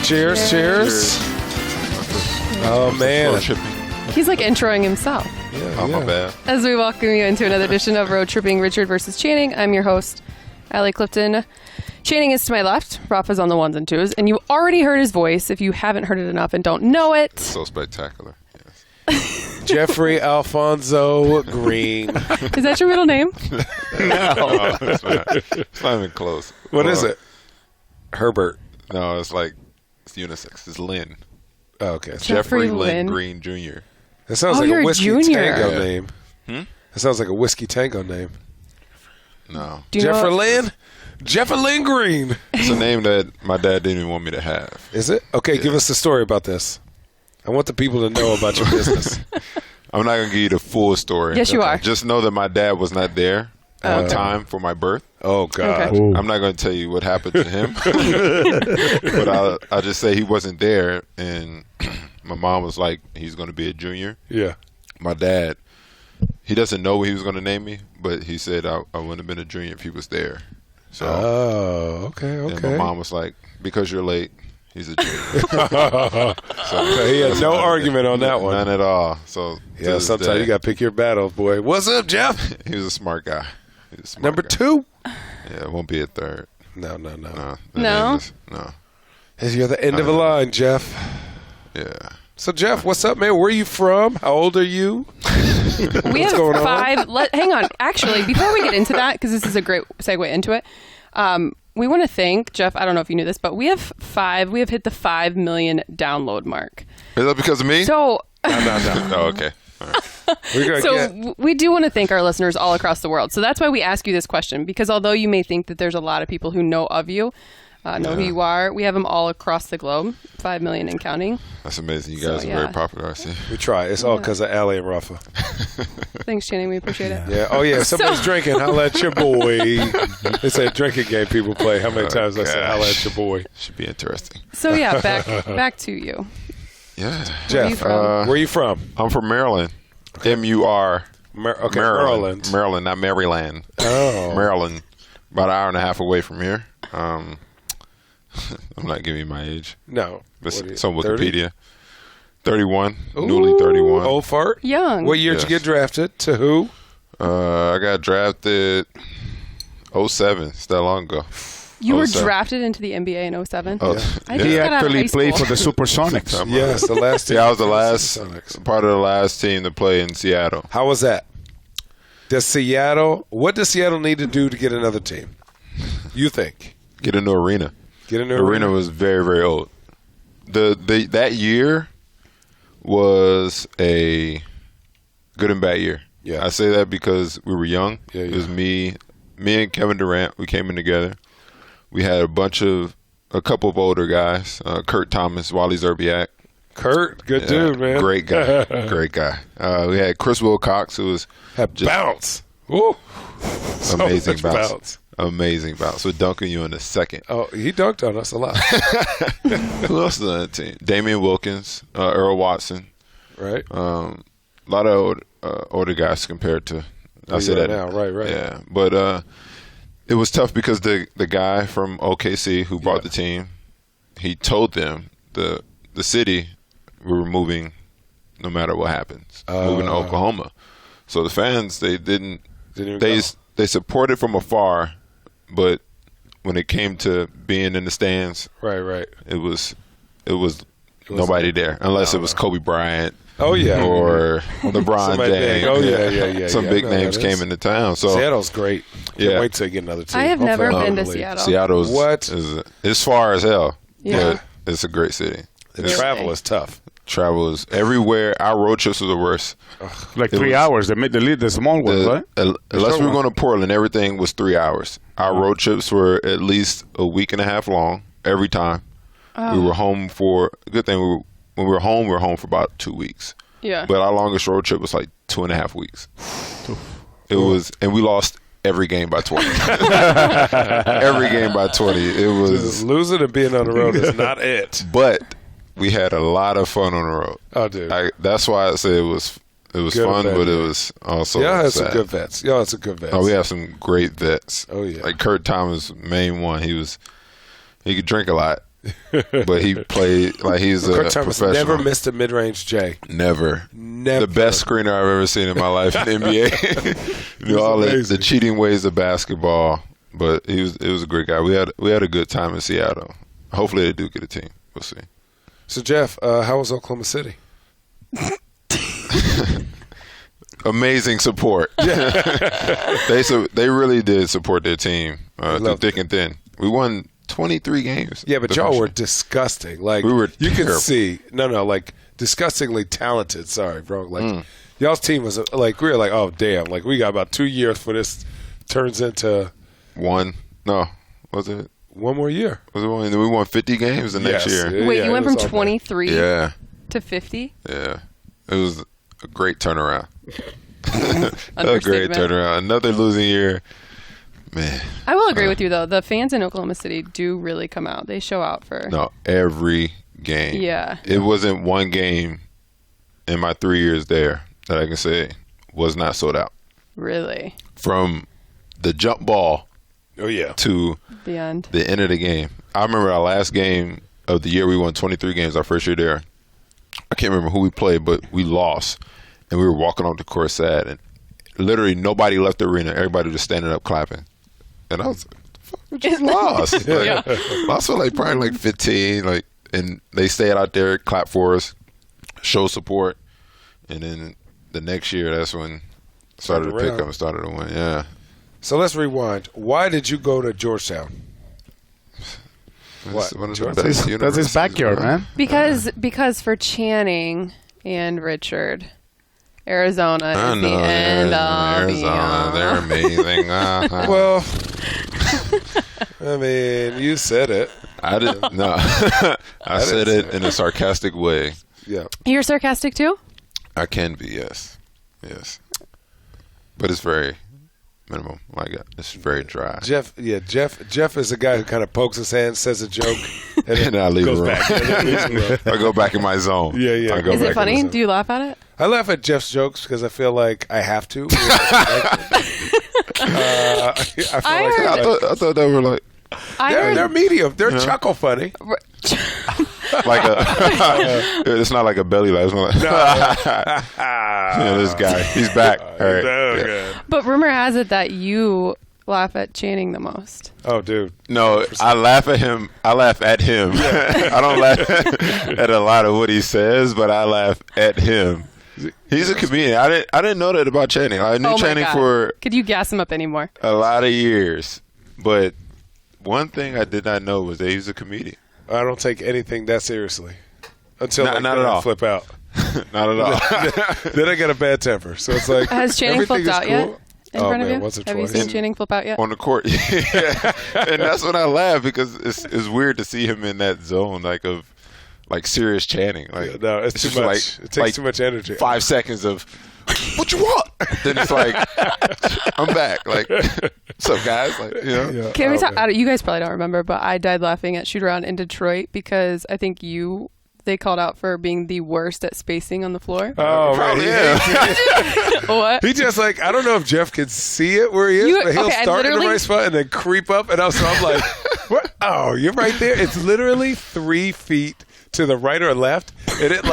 Cheers. Oh, man. He's like introing himself. Yeah, my bad. As we welcome you into another edition of Road Tripping Richard versus Channing, I'm your host, Allie Clifton. Channing is to my left. Rafa's on the ones and twos. And you've already heard his voice if you haven't heard it enough and don't know it. So spectacular. Jeffrey Alfonso Green. Is that your middle name? No, it's not even close. What is it? Herbert. No, it's unisex. It's Lynn. Oh, okay. Jeffrey Lynn Green Jr. That sounds like you're a a whiskey junior. tango name. That sounds like a whiskey tango name. No. Jeffrey Lynn Green. It's a name that my dad didn't even want me to have. Is it? Okay, Give us the story about this. I want the people to know about your business. I'm not going to give you the full story. Yes, you are. Just know that my dad was not there on time for my birth. Oh, God. Okay. I'm not going to tell you what happened to him. But I'll just say he wasn't there. And my mom was like, he's going to be a junior. Yeah. My dad, he doesn't know what he was going to name me, but he said I wouldn't have been a junior if he was there. So, okay. And my mom was like, because you're late, he's a junior. So he had no argument on that one. None at all. So yeah, sometimes you got to pick your battles, boy. What's up, Jeff? He was a smart guy. Number two? Yeah, it won't be a third. No. No? You're the end of a line, Jeff. Yeah. So, Jeff, what's up, man? Where are you from? How old are you? We have going on? 5. Hang on. Actually, before we get into that, because this is a great segue into it, we want to thank, Jeff, I don't know if you knew this, but we have hit the 5 million download mark. Is that because of me? So, No. Oh, okay. All right. We do want to thank our listeners all across the world. So that's why we ask you this question, because although you may think that there's a lot of people who know of you, know who you are, we have them all across the globe, 5 million and counting. That's amazing. You guys are very popular, I see. We try. It's all because of Allie and Rafa. Thanks, Channing. We appreciate it. Yeah. Oh, yeah. Somebody's drinking. Holla at your boy. It's a drinking game people play. How many times I say holla at your boy? Should be interesting. So, yeah, back to you. Yeah. Jeff, where are you from? I'm from Maryland. M-U-R. Maryland. Maryland, not Maryland. Oh. Maryland. About an hour and a half away from here. I'm not giving you my age. No. It's on Wikipedia. 30? 31. Ooh, Newly 31. Old fart? Young. What year did you get drafted? To who? I got drafted 07. It's that long ago. You were drafted into the NBA in 07? Oh, I just He got out of high actually played school. for the Supersonics. Yes, the last team. Yeah, I was part of the last team to play in Seattle. How was that? What does Seattle need to do to get another team? You think? Get a new arena. Get a new The arena was very, very old. That year was a good and bad year. Yeah. I say that because we were young. Yeah. It was me and Kevin Durant. We came in together. We had a couple of older guys, Kurt Thomas, Wally Zerbiak. Kurt, good dude, man. Great guy. Great guy. We had Chris Wilcox, who was bounce. Woo. Amazing So much bounce. Amazing bounce. So dunking you in a second. Oh, he dunked on us a lot. Who else is on that team? Damian Wilkins, Earl Watson. Right. A lot of older guys compared to I say that now. Right. Yeah, but it was tough because the guy from OKC who brought the team, he told them the city we were moving no matter what happens, moving to Oklahoma. So the fans they supported from afar, but when it came to being in the stands, right, it was nobody there unless it was Kobe Bryant. Oh yeah, or LeBron James. Oh yeah. Some big names came into town. So Seattle's great. Can't wait to get another team. I have never been to Seattle. Seattle is far as hell. Yeah. But it's a great city. The travel is tough. Travel is everywhere. Our road trips were the worst. Like 3 hours. They made the small ones, right? Unless we were going to Portland, everything was 3 hours. Our road trips were at least a week and a half long every time. We were home for good thing. When we were home for about 2 weeks. Yeah. But our longest road trip was like 2.5 weeks. It was, and we lost every game by 20. Every game by 20. It was losing and being on the road is not it. But we had a lot of fun on the road. Oh, dude. That's why I say it was fun, but it was also had sad. some good vets. Y'all had some good vets. Oh, we have some great vets. Oh yeah. Like Kurt Thomas, main one. He could drink a lot. but he played like he's Kurt a Thomas professional. never missed a mid-range J. Never. Never. The best screener I've ever seen in my life in the NBA. Knew all the cheating ways of basketball, but it was a great guy. We had a good time in Seattle. Hopefully they do get a team. We'll see. So Jeff, how was Oklahoma City? Amazing support. They really did support their team through thick and thin. We won 23 games. Yeah, but y'all were disgusting. Like we were you terrible. could see. No, like disgustingly talented. Sorry, bro. Like y'all's team was like we were like, oh damn, like we got about 2 years for this turns into one. No, was it? One more year. Was it one? We won 50 games the next year. Wait, you went from it was all 23 Yeah, to 50? yeah. It was a great turnaround. A great Understatement. turnaround. Another losing year. Man. I will agree with you, though. The fans in Oklahoma City do really come out. They show out for. No, every game. Yeah. It wasn't one game in my 3 years there that I can say was not sold out. Really? From the jump ball Oh yeah. to The end. the end of the game. I remember our last game of the year. We won 23 games our first year there. I can't remember who we played, but we lost. And we were walking off the court sad. And literally nobody left the arena. Everybody was just standing up clapping. And I was like, fuck, we just lost. Yeah. Lost for like probably like 15. Like, and they stayed out there, clapped for us, showed support. And then the next year, that's when it started to pick up and started to win. Yeah. So let's rewind. Why did you go to Georgetown? What? One of the That's best That's his universities, backyard, man. Because for Channing and Richard, Arizona I is know. the end of Arizona. They're amazing. Well, I mean, you said it. I didn't. No, I said it in a sarcastic way. Yeah. You're sarcastic too? I can be, yes, but it's very minimum. Like it's very dry. Jeff is a guy who kind of pokes his hand, says a joke, and And I leave goes the room. back. And then leaves the room. I go back in my zone. Yeah, yeah. I go Is back it funny? in my Do you laugh at it? I laugh at Jeff's jokes because I feel like I have to. I feel I thought they were like they're medium. They're chuckle funny. like a. It's not like a belly laugh. It's not like, this guy, he's back. All right. Yeah. But rumor has it that you laugh at Channing the most. Oh, dude. No, I laugh at him. I laugh at him. I don't laugh at a lot of what he says, but I laugh at him. He's a comedian. I didn't know that about Channing. I knew Oh my Channing God. for Could you gas him up anymore? a lot of years, but one thing I did not know was that he was a comedian. I don't take anything that seriously until Not at all. I flip out. Not at all. Then I get a bad temper. So it's like Has Channing everything flipped is out cool. yet? In front of you? Once or Have you twice. seen Channing flip out yet? On the court. Yeah. And that's when I laugh because it's weird to see him in that zone of serious Channing. Like No, it's too just much. It takes too much energy. 5 seconds of what you want? Then it's like I'm back. Like what's up, guys? Like Yeah. Can we Oh, talk? man. You guys probably don't remember, but I died laughing at shoot around in Detroit because I think they called out for being the worst at spacing on the floor. Oh, man. Probably, He yeah. hates it. What? He just like, I don't know if Jeff can see it where he is, but he'll I start in the literally- right spot and then creep up. And so I'm like, what? Oh, you're right there. It's literally 3 feet to the right or left. And it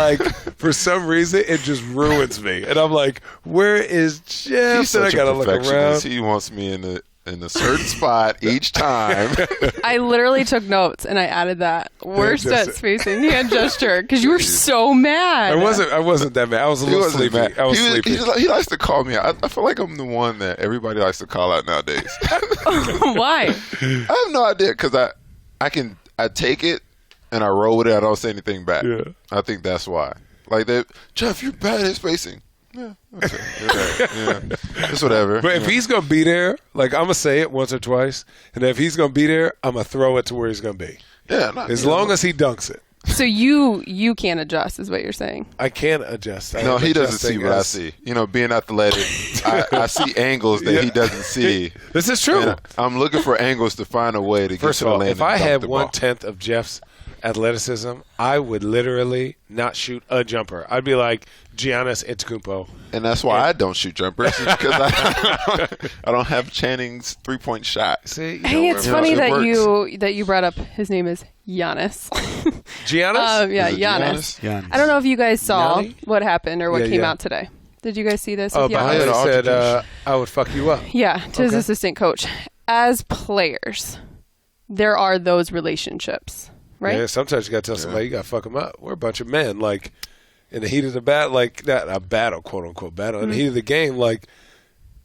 for some reason, it just ruins me. And I'm like, where is Jeff? He's And I such got a to look perfectionist. around. He wants me in a certain spot each time. I literally took notes and I added that worst Hand at spacing hand gesture because you were so mad. I wasn't that bad. I was a little wasn't sleepy. mad. I was sleepy. He likes to call me out. I feel like I'm the one that everybody likes to call out nowadays. Why? I have no idea because I take it and I roll with it. I don't say anything back. Yeah. I think that's why. Like that, Jeff, you're bad at spacing. Yeah, okay. You're right. Yeah, it's whatever. But if he's gonna be there, I'm gonna say it once or twice, and if he's gonna be there, I'm gonna throw it to where he's gonna be. Yeah, As long as he dunks it, So you can't adjust, is what you're saying. I can't adjust. No, he doesn't see what I see. Being athletic, I see angles that he doesn't see. This is true. And I'm looking for angles to find a way to First get of to the all, lane. if I and dunk had the ball. 1/10 of Jeff's athleticism, I would literally not shoot a jumper. I'd be like Giannis Antetokounmpo. And that's why I don't shoot jumpers, because I don't have Channing's 3-point shot. See, Hey, it's funny it that works. you brought up his name is Giannis. Giannis? Yeah, Is it Giannis. Giannis? I don't know if you guys saw Gianni? what happened or what Yeah, came yeah. out today. Did you guys see this? Oh, with but Giannis? I had an said altercation. I would fuck you up. Yeah, to his Okay. assistant coach. As players, there are those relationships, right? Yeah, sometimes you got to tell somebody you got to fuck them up. We're a bunch of men. Like, in the heat of the battle, like, not a battle, quote unquote battle, in the heat of the game, like,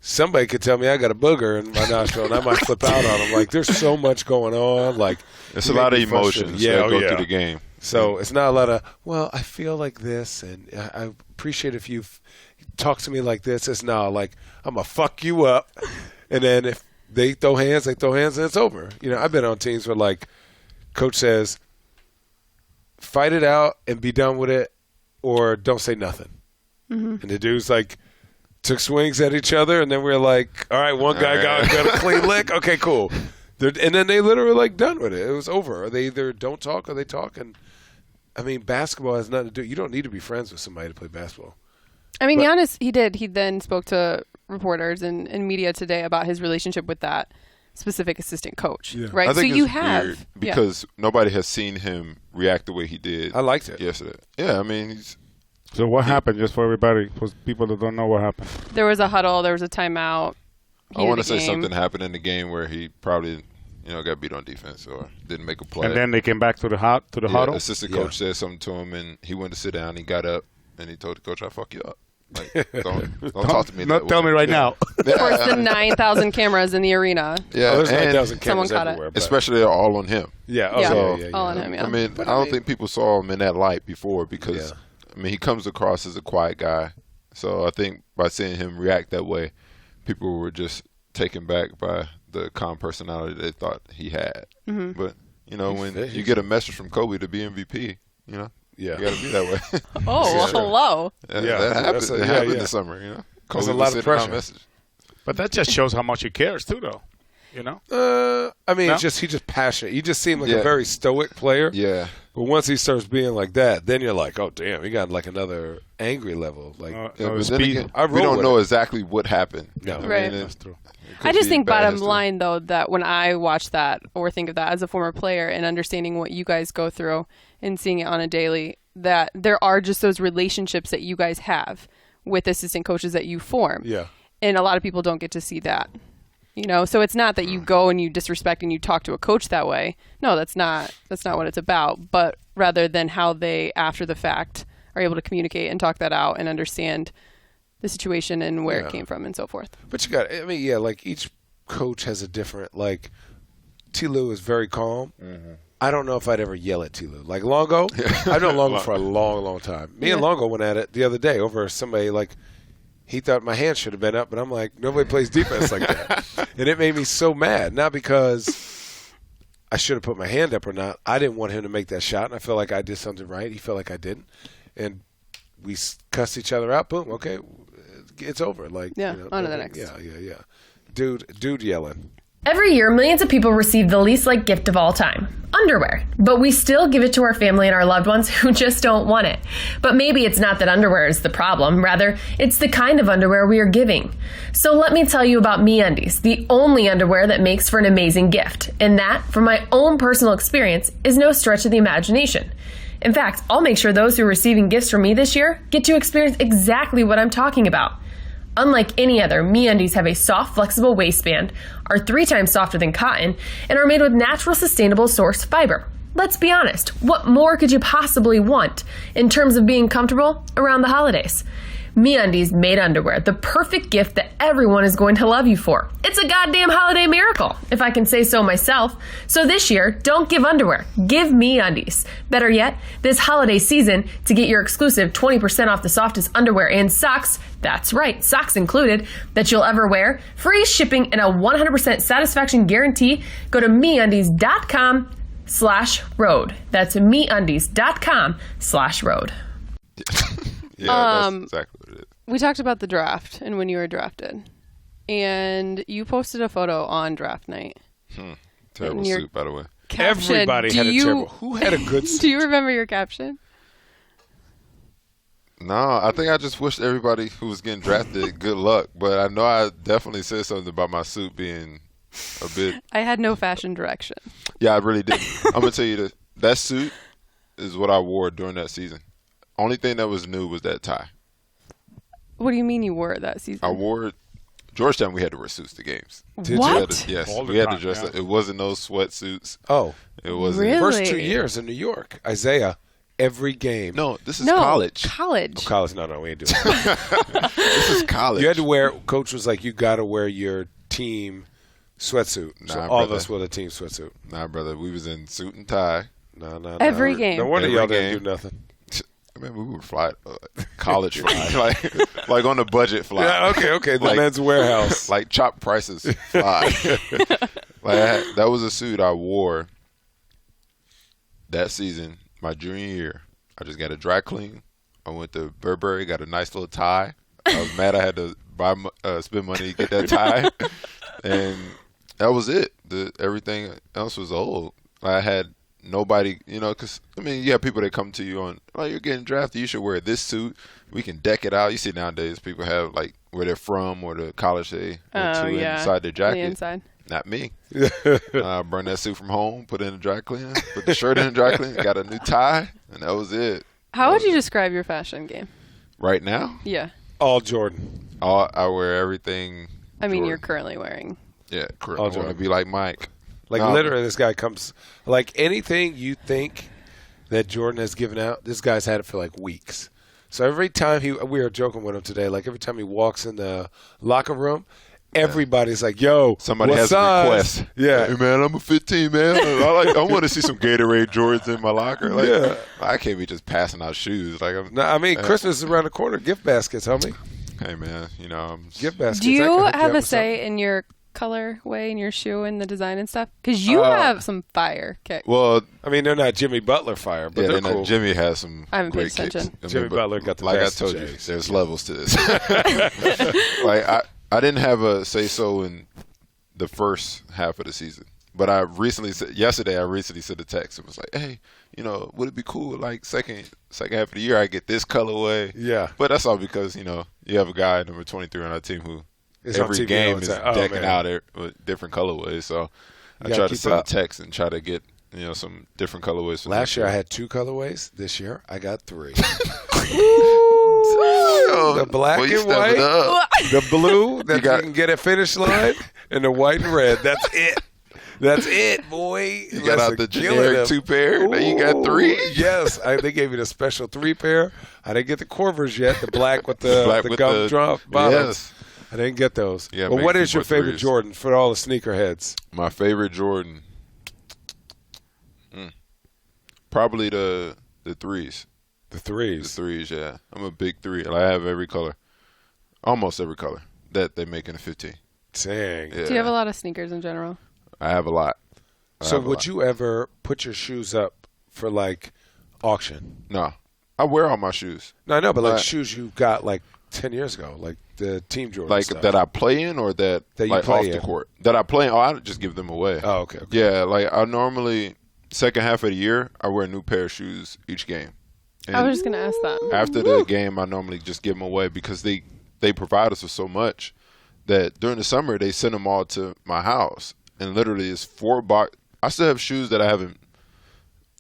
somebody could tell me I got a booger in my nostril and I might flip out on them. Like, there's so much going on. Like, It's you a lot of make me frustrated. emotions Yeah, that oh, go yeah. through the game. So it's not a lot of, well, I feel like this, and I appreciate if you talk to me like this. It's not like, I'm going to fuck you up. And then if they throw hands, and it's over. You know, I've been on teams where, like, coach says, fight it out and be done with it, or don't say nothing. And the dudes, like, took swings at each other, and then we were like, all right, one guy got a clean lick. Okay, cool. And then they literally like done with it. It was over. Or they either don't talk or they talk. And I mean, basketball has nothing to do. You don't need to be friends with somebody to play basketball. I mean, Giannis, he did. He then spoke to reporters and media today about his relationship with that specific assistant coach, right? I think so you it's have weird because nobody has seen him react the way he did. I liked it. yesterday. Yeah, I mean, he's So what happened, just for everybody, for people that don't know what happened? there was a huddle, there was a timeout. I want to say something happened in the game where he probably, got beat on defense or didn't make a play. And then they came back to the huddle. Assistant coach said something to him, and he went to sit down. He got up, and he told the coach, "I'll fuck you up. Like, don't talk to me. Not that tell way." me right now. Of course, the 9,000 cameras in the arena. Yeah, Oh, there's and 9,000 Someone cameras caught it. everywhere. But especially all on him. yeah, oh, Yeah. yeah, All on him, yeah. I mean, I don't think people saw him in that light before because, he comes across as a quiet guy. So I think by seeing him react that way, people were just taken back by the calm personality they thought he had. Mm-hmm. But, when you get a message from Kobe to be MVP, you got to be that way. Oh, well, hello. that Yeah, happened. that's It happened this summer, There's Kobe a lot was of sending out pressure. messages. But that just shows how much he cares, too, though. I mean, No? he's just passionate. He just seemed like Yeah. a very stoic player. Yeah. But once he starts being like that, then you're like, oh, damn, he got like another angry level. Like, Yeah, No, but the then speed. again, I we roll don't with know it. exactly what happened. No. Right. That's true. I just think bottom history. line, though, that when I watch that or think of that as a former player and understanding what you guys go through and seeing it on a daily, that there are just those relationships that you guys have with assistant coaches that you form. yeah. And a lot of people don't get to see that. So it's not that you go and you disrespect and you talk to a coach that way. No, that's not what it's about. But rather than how they, after the fact, are able to communicate and talk that out and understand the situation and where it came from and so forth. But you got, like each coach has a different, like, T. Lou is very calm. Mm-hmm. I don't know if I'd ever yell at T. Lou. Like Longo, I've known Longo for a long, long time. Me and Longo went at it the other day over somebody, like, he thought my hand should have been up, but I'm like, nobody plays defense like that. And it made me so mad. Not because I should have put my hand up or not. I didn't want him to make that shot, and I felt like I did something right. He felt like I didn't. And we cussed each other out. Boom, okay, it's over. Like, Yeah, on to the next. Yeah. Dude yelling. Every year, millions of people receive the least liked gift of all time, underwear. But we still give it to our family and our loved ones who just don't want it. But maybe it's not that underwear is the problem. Rather, it's the kind of underwear we are giving. So let me tell you about MeUndies, the only underwear that makes for an amazing gift. And that, from my own personal experience, is no stretch of the imagination. In fact, I'll make sure those who are receiving gifts from me this year get to experience exactly what I'm talking about. Unlike any other, MeUndies have a soft, flexible waistband, are 3 times softer than cotton, and are made with natural, sustainable source fiber. Let's be honest, what more could you possibly want in terms of being comfortable around the holidays? MeUndies made underwear, the perfect gift that everyone is going to love you for. It's a goddamn holiday miracle, if I can say so myself. So this year, don't give underwear, give MeUndies. Better yet, this holiday season, to get your exclusive 20% off the softest underwear and socks, that's right, socks included, that you'll ever wear, free shipping and a 100% satisfaction guarantee, go to MeUndies.com/road. That's MeUndies.com/road. Yeah, that's exactly what it is. We talked about the draft and when you were drafted. And you posted a photo on draft night. Terrible And you're- suit, by the way. caption. Everybody had a terrible. Who had a good suit? Do you remember your caption? No, I think I just wished everybody who was getting drafted good luck. But I know I definitely said something about my suit being a bit. I had no fashion direction. Yeah, I really didn't. I'm gonna tell you this: that suit is what I wore during that season. Only thing that was new was that tie. What do you mean you wore it that season? I wore it. Georgetown, we had to wear suits to games. Did What? Yes, All the we had to time, dress. yeah. It wasn't no sweatsuits. Oh, It wasn't. Really? first 2 years in New York, Isaiah, every game. No, this is No, college. College. College, no, we ain't doing that. This is college. You had to wear. Coach was like, you got to wear your team sweatsuit. So Nah, all of brother. us wore the team sweatsuit. Nah, brother, we was in suit and tie. No. Every game. No wonder Every y'all game. didn't do nothing. I mean, we would fly college fly, like on the budget fly. Yeah, okay. The Like- men's warehouse. Like chop prices fly. That was a suit I wore that season, my junior year. I just got a dry clean. I went to Burberry, got a nice little tie. I was mad I had to spend money to get that tie, and that was it. Everything else was old. I had nobody, because you have people that come to you on, oh, you're getting drafted, you should wear this suit. We can deck it out. You see nowadays people have like where they're from or the college they went to inside their The jacket. inside. Not me. Burned that suit from home, put it in the dry cleaner, put the shirt in the dry cleaner, got a new tie, and that was it. How would you describe your fashion game? Right now, Yeah. All Jordan. I wear everything. I mean, Jordan. you're currently wearing. Yeah, correct. All I want to Jordan. be like Mike. Like No. literally, this guy comes. Like anything you think that Jordan has given out, this guy's had it for like weeks. So every time we were joking with him today. Like every time he walks in the locker room, everybody's like, "Yo, Somebody what has size?" a request. Yeah, Hey man, I'm a 15 man. I want to see some Gatorade Jordans in my locker. Like, Yeah. I can't be just passing out shoes. Like, No, I mean, Christmas is around the corner. Gift baskets, homie. hey man, Gift baskets. Do I you can hook have up a with say in your colorway in your shoe and the design and stuff? Because you have some fire kicks. well, something. I mean, they're not Jimmy Butler fire, but yeah, they're then, cool. Jimmy has some I haven't paid great kicks. attention. Jimmy but Butler got the like best I told you, J's. there's levels to this. Like I didn't have a say so in the first half of the season, but yesterday I recently sent a text and was like, hey, would it be cool like second half of the year I get this colorway? Yeah. But that's all because you have a guy number 23 on our team who It's on every TV all game the is time. Oh, decking man. out with different colorways. So I gotta try to keep send up. text and try to get some different colorways. For Last next year I had 2 colorways. This year I got 3. Damn. The black Boy, you and stepping white. up. The blue that you, got- can get at finish line, and the white and red. That's it. That's it, boy. You got out the generic 2 pair. Now you got 3. Yes, they gave me the special 3 pair. I didn't get the Corvers yet. The black with the Black with gumdrop bottoms. Yes. I didn't get those. Yeah, but make what is people your favorite threes. Jordan for all the sneakerheads? My favorite Jordan. Probably the threes. The The threes. threes, yeah. I'm a big 3. I have every color. Almost every color that they make in a 15. Dang. Yeah. Do you have a lot of sneakers in general? I have a lot. So would you ever put your shoes up for like auction? No. I wear all my shoes. No, I know, but like Right. shoes you got like 10 years ago, like the Team Jordan Like stuff. that I play in or that That you like play off in. the court? That I play in. Oh, I just give them away. Oh, okay. Yeah, like I normally second half of the year I wear a new pair of shoes each game. And I was just going to ask that. after the game I normally just give them away because they provide us with so much that during the summer they send them all to my house and literally it's 4 box. I still have shoes that I haven't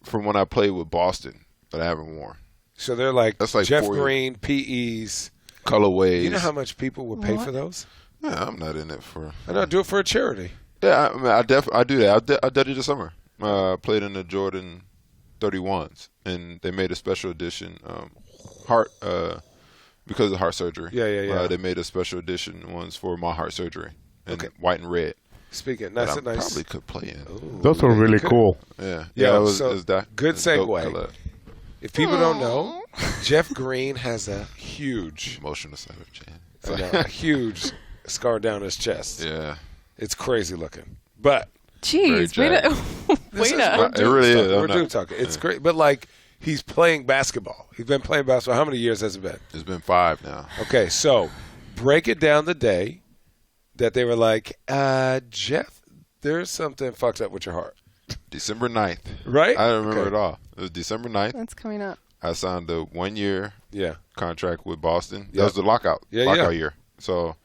from when I played with Boston that I haven't worn. So they're like, That's like Jeff 4 years. Green, PEs. Colorways. You know how much people would pay for those? Yeah, I'm not in it for. I know, do it for a charity. Yeah, I mean, I do that. I did it this summer. I played in the Jordan 31s, and they made a special edition because of heart surgery. Yeah. They made a special edition ones for my heart surgery, and Okay. white and red. Speaking, That nice I and nice. probably could play in. Those were really cool. Yeah, Yeah, that was so is that good that's dope segue. color. If people don't know, Jeff Green has a huge, Emotional side of Jan. I know, a huge scar down his chest. Yeah, It's crazy looking. But Jeez, way jacked. to. this way is, to. we're It dude really talking. is. I'm We're not- dude talking. It's great. But like, he's playing basketball. He's been playing basketball. How many years has it been? it's been 5 now. Okay, so break it down the day that they were like, Jeff, there's something fucked up with your heart. December 9th. Right? I don't remember Okay. it all. It was December 9th. That's coming up. I signed a 1-year Yeah. contract with Boston. Yep. That was the lockout Yeah. year. So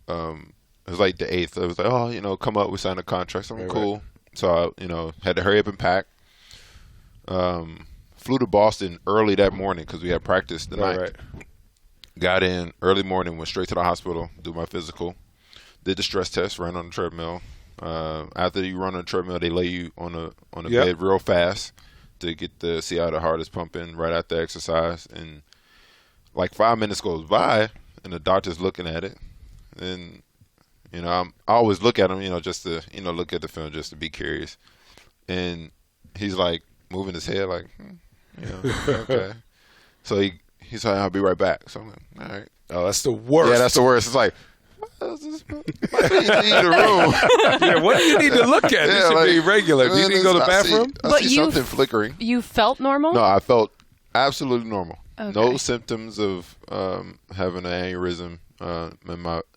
it was like the 8th. It was like, oh, come up. We signed a contract. So I'm Right, cool. So I, had to hurry up and pack. Flew to Boston early that morning because we had practice the night. Right. Got in early morning, went straight to the hospital, do my physical, did the stress test, ran on the treadmill. After you run on the treadmill, they lay you on a Yep. bed real fast to get see how the heart is pumping right after exercise. And like 5 minutes goes by, and the doctor's looking at it, and I always look at him, just to look at the film just to be curious. And he's like moving his head, like, okay. So he's like, I'll be right back. So I'm like, all right. Oh, that's the worst. Yeah, that's the worst. It's like, what is this? Why do you need the room? Yeah, what do you need to look at? This should be regular. Do you need to go to the bathroom? I But see you something flickering. You felt normal? No, I felt absolutely normal. Okay. No symptoms of having an aneurysm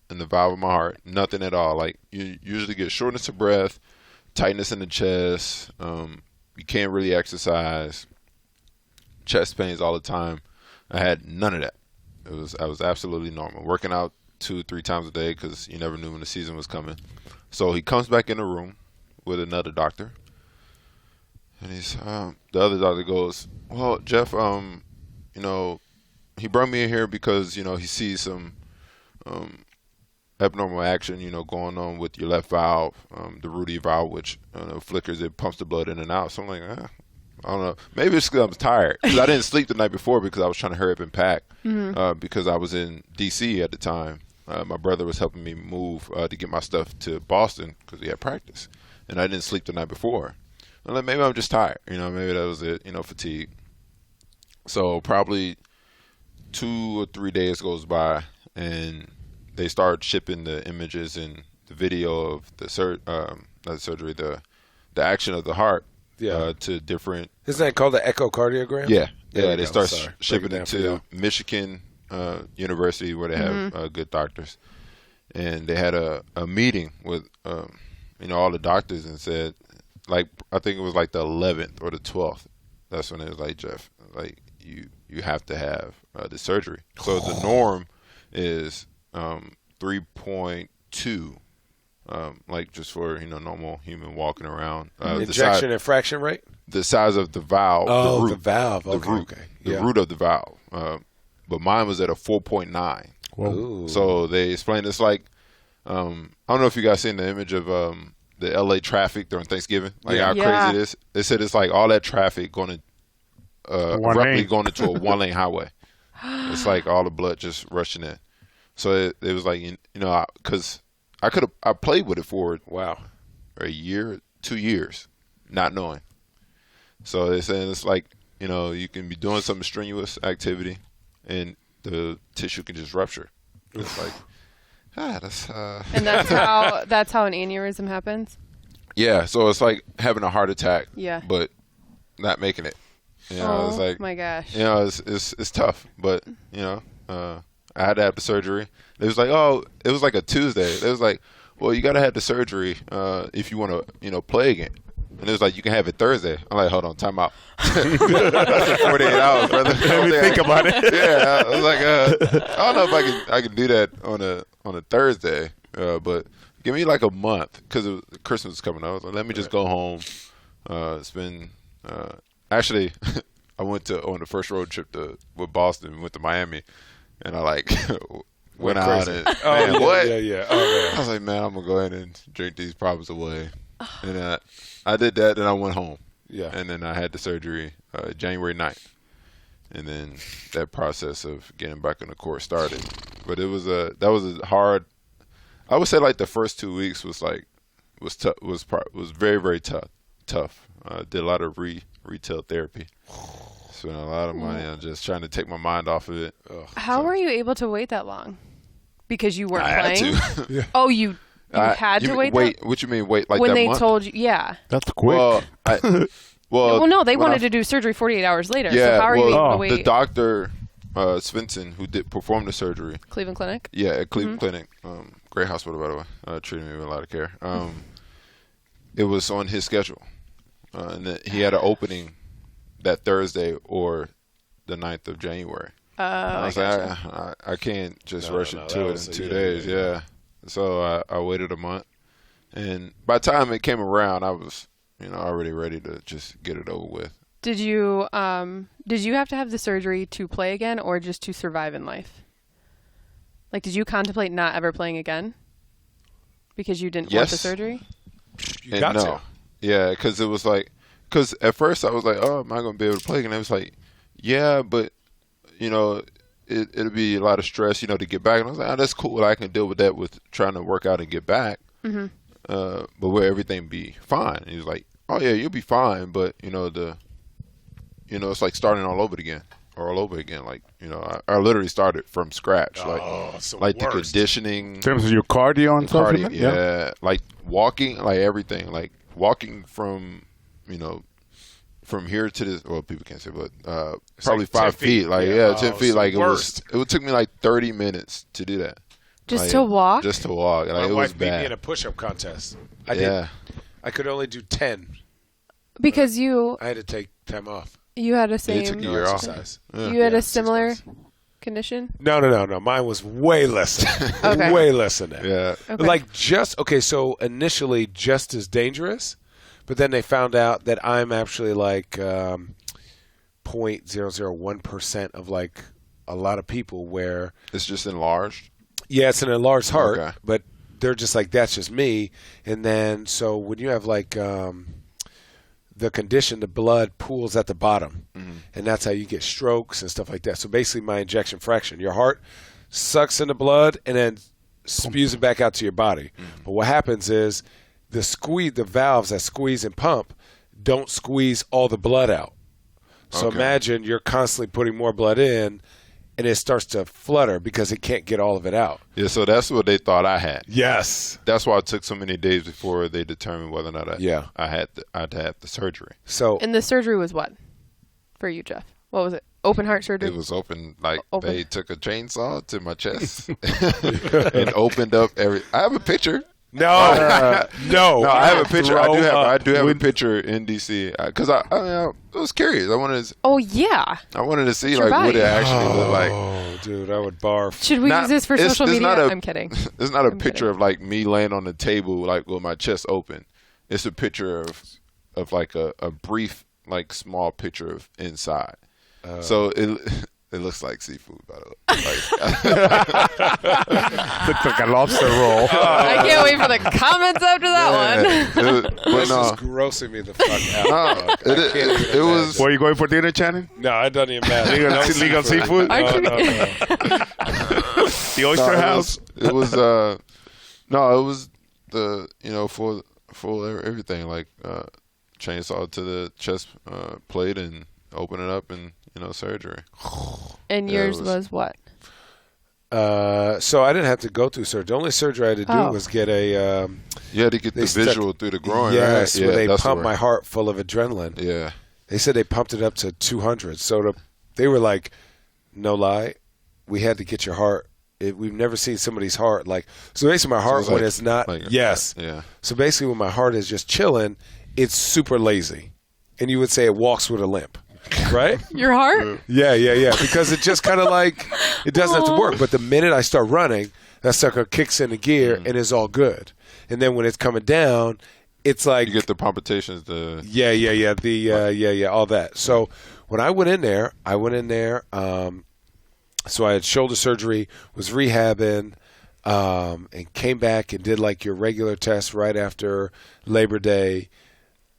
in the valve of my heart. Nothing at all. Like, you usually get shortness of breath, tightness in the chest. You can't really exercise. Chest pains all the time. I had none of that. I was absolutely normal. Working out 2-3 times a day because you never knew when the season was coming. So he comes back in the room with another doctor, and the other doctor goes, well, Jeff, he brought me in here because he sees some abnormal action, going on with your left valve, the Rudy valve, which flickers, it pumps the blood in and out. So I'm like, I don't know. Maybe it's because I was tired. 'Cause I didn't sleep the night before because I was trying to hurry up and pack. Because I was in D.C. at the time. My brother was helping me move to get my stuff to Boston because we had practice, and I didn't sleep the night before. I'm like, maybe I'm just tired. Maybe that was it. Fatigue. So probably 2 or 3 days goes by, and they start shipping the images and the video of the not the surgery, the action of the heart. Yeah. To different. Isn't that called the echocardiogram? Yeah. There we They go. start Sorry. shipping Break it it down for to y'all. Michigan University where they have good doctors. And they had a meeting with all the doctors and said, like, I think it was like the 11th or the 12th. That's when it was like, Jeff, like, you have to have the surgery. So the norm is 3.2. Like just for normal human walking around. Injection and fraction rate? The size of the valve. Oh, the root, the valve. The Okay, root. okay. The Yeah. root of the valve. But mine was at a 4.9. Ooh. So they explained it's like I don't know if you guys seen the image of the LA traffic during Thanksgiving, like how Yeah. crazy it is. They said it's like all that traffic going to abruptly lane. going into a 1-lane highway. It's like all the blood just rushing in. So it was like because I played with it for Wow. a year, 2 years, not knowing. So they're saying it's like, you can be doing some strenuous activity and the tissue can just rupture. It's like, that's And that's how an aneurysm happens? yeah. So it's like having a heart attack, Yeah. but not making it. Oh, it's like, my gosh. it's tough, but I had to have the surgery. It was like, it was like a Tuesday. It was like, well, you got to have the surgery if you want to, play again. And it was like, you can have it Thursday. I'm like, hold on, time out. That's in 48 hours, brother. Let me think about it. Yeah, I was like, I don't know if I can do that on a Thursday, but give me like a month because Christmas is coming up. I was like, let me just go home. It's been actually, I went on the first road trip with Boston. We went to Miami, and I went out crazy. and Oh, man, what? Yeah. Oh, I was like, man, I'm gonna go ahead and drink these problems away. And I did that, and I went home. Yeah. And then I had the surgery January 9th. And then that process of getting back on the court started. But that was a hard. I would say like the first 2 weeks was very, very tough. Did a lot of retail therapy. Spent a lot of money on just trying to take my mind off of it. How were you able to wait that long? Because you weren't I playing? had to. Oh, you had to wait? Wait, what you mean wait like when that they month? told you, yeah. That's quick. Well, Well, no, they when wanted to do surgery 48 hours later. Yeah, so how are you able to the wait? doctor Svensson, who did perform the surgery, Cleveland Clinic? yeah, at Cleveland Clinic, great hospital by the way, treated me with a lot of care. It was on his schedule, and then he had an opening that Thursday or the 9th of January. I was like, I can't just rush into it in 2 days. Yeah. So I waited a month, and by the time it came around, I was already ready to just get it over with. Did you have to have the surgery to play again, or just to survive in life? Like, did you contemplate not ever playing again because you didn't want the surgery? You got to. Yeah, because it was like, because at first I was like, oh, am I going to be able to play again? And it was like, yeah, but, it'll be a lot of stress, to get back. And I was like, oh, that's cool. I can deal with that with trying to work out and get back. Mm-hmm. But will everything be fine? And he was like, oh, yeah, you'll be fine. But, it's like starting all over again. Like, I literally started from scratch. Like the conditioning. In terms of your cardio and stuff? Yeah. Like walking, like everything. Like walking from, from here to this, well, people can't say, but probably like 5 feet. Like, 10 feet. Like, it took me like 30 minutes to do that. Just to walk? Just to walk. Like, My it was wife beat bad. me in a push-up contest. I could only do 10. Because I had to take time off. You had a same. You took a year off. You had a similar condition? No. Mine was way less than that. Okay. Way less than that. Yeah. Okay. Like so initially just as dangerous, but then they found out that I'm actually like 0.001% of like a lot of people where It's just enlarged. yeah, it's an enlarged heart, Okay. but they're just like, that's just me. And then so when you have like the condition, the blood pools at the bottom, and that's how you get strokes and stuff like that. So basically my ejection fraction, your heart sucks in the blood and then spews it back out to your body. But what happens is the valves that squeeze and pump don't squeeze all the blood out. So imagine you're constantly putting more blood in, and it starts to flutter because it can't get all of it out. Yeah, so that's what they thought I had. Yes. That's why it took so many days before they determined whether or not I'd had the surgery. So And the surgery was what for you, Jeff? What was it? Open heart surgery? It was open, like Open. they took a chainsaw to my chest and opened up I have a picture. no, No, I have a picture. I do have a With- picture in DC because I was curious. I wanted to see your like what body. it actually looked like. Oh, dude, I would barf. Should we Not- use this for it's- social it's media? not a- I'm kidding. It's not a I'm picture kidding. of like me laying on the table like with my chest open. It's a picture of like a brief like small picture of inside. So it looks like seafood, by the way. Looks like a lobster roll. I can't wait for the comments after that one. This is grossing me the fuck out. dog. I can't even it was. Where are you going for dinner, Channing? No, it doesn't even matter. Legal seafood? Aren't you? The Oyster House? It was it was the full everything like chainsaw to the chest plate and open it up and surgery. And Yeah, yours it was what? So I didn't have to go through surgery. The only surgery I had to do Oh. was get a You had to get They the stuck- visual through the groin, yes, right? where they that's pumped where- my heart full of adrenaline. Yeah. They said they pumped it up to 200. So they were like, no lie, we had to get your heart. We've never seen somebody's heart like. So basically, my heart it's when like- it's not. like- yes. Yeah. So basically, when my heart is just chilling, it's super lazy, and you would say it walks with a limp, right? Your heart? Yeah, because it just kind of like it doesn't have to work. But the minute I start running, that sucker kicks into gear and it's all good. And then when it's coming down, it's like You get the palpitations, the all that. So when I went in there, so I had shoulder surgery, was rehabbing, and came back and did like your regular test right after Labor Day,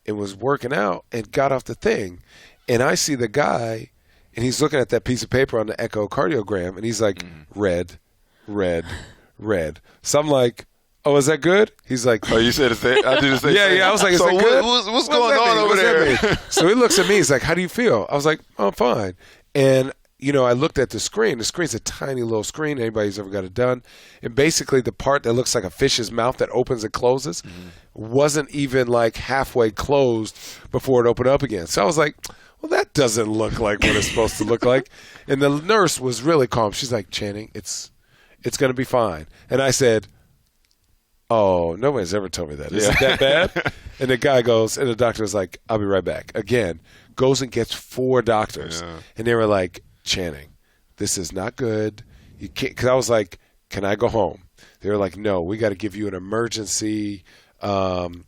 and was working out and got off the thing, and I see the guy, and he's looking at that piece of paper on the echocardiogram, and he's like, red. So I'm like, oh, is that good? He's like, Oh, you said it's I did the same thing. yeah. I was like, is so that good? What's going that on mean? over What's there? that mean? So he looks at me. He's like, how do you feel? I was like, oh, I'm fine. And, I looked at the screen. The screen's a tiny little screen. Anybody who's ever got it done. And basically the part that looks like a fish's mouth that opens and closes wasn't even like halfway closed before it opened up again. So I was like, well, that doesn't look like what it's supposed to look like. And the nurse was really calm. She's like, Channing, it's going to be fine. And I said, oh, nobody's ever told me that. Is it that bad? And the guy goes, and the doctor was like, I'll be right back. Again, goes and gets 4 doctors. Yeah. And they were like, Channing, this is not good. You can't, because I was like, can I go home? They were like, no, we got to give you an emergency MRI.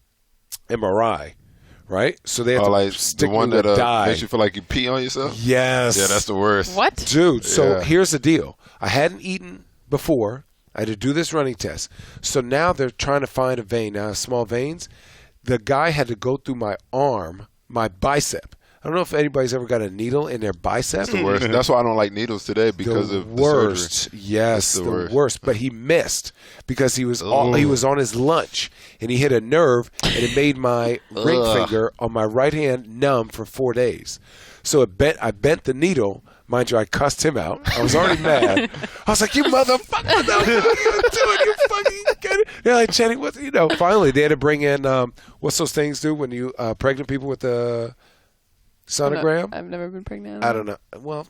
Right? So they have to like stick the one me with that dye. makes you feel like you pee on yourself? Yes. Yeah, that's the worst. What? Dude, so Yeah. here's the deal. I hadn't eaten before. I had to do this running test. So now they're trying to find a vein. Now, small veins. The guy had to go through my arm, my bicep. I don't know if anybody's ever got a needle in their bicep. That's the worst. That's why I don't like needles today because of the worst. surgery. Yes, That's the worst. But he missed because he was he Ugh. was on his lunch and he hit a nerve and it made my ring finger on my right hand numb for 4 days. So I bent the needle. Mind you, I cussed him out. I was already mad. I was like, "You motherfucker! What are you doing? You fucking get it?" They're like, "Channing, what?" You know. Finally, they had to bring in what's those things do when you pregnant people with the sonogram? I've never been pregnant. I don't know. Well,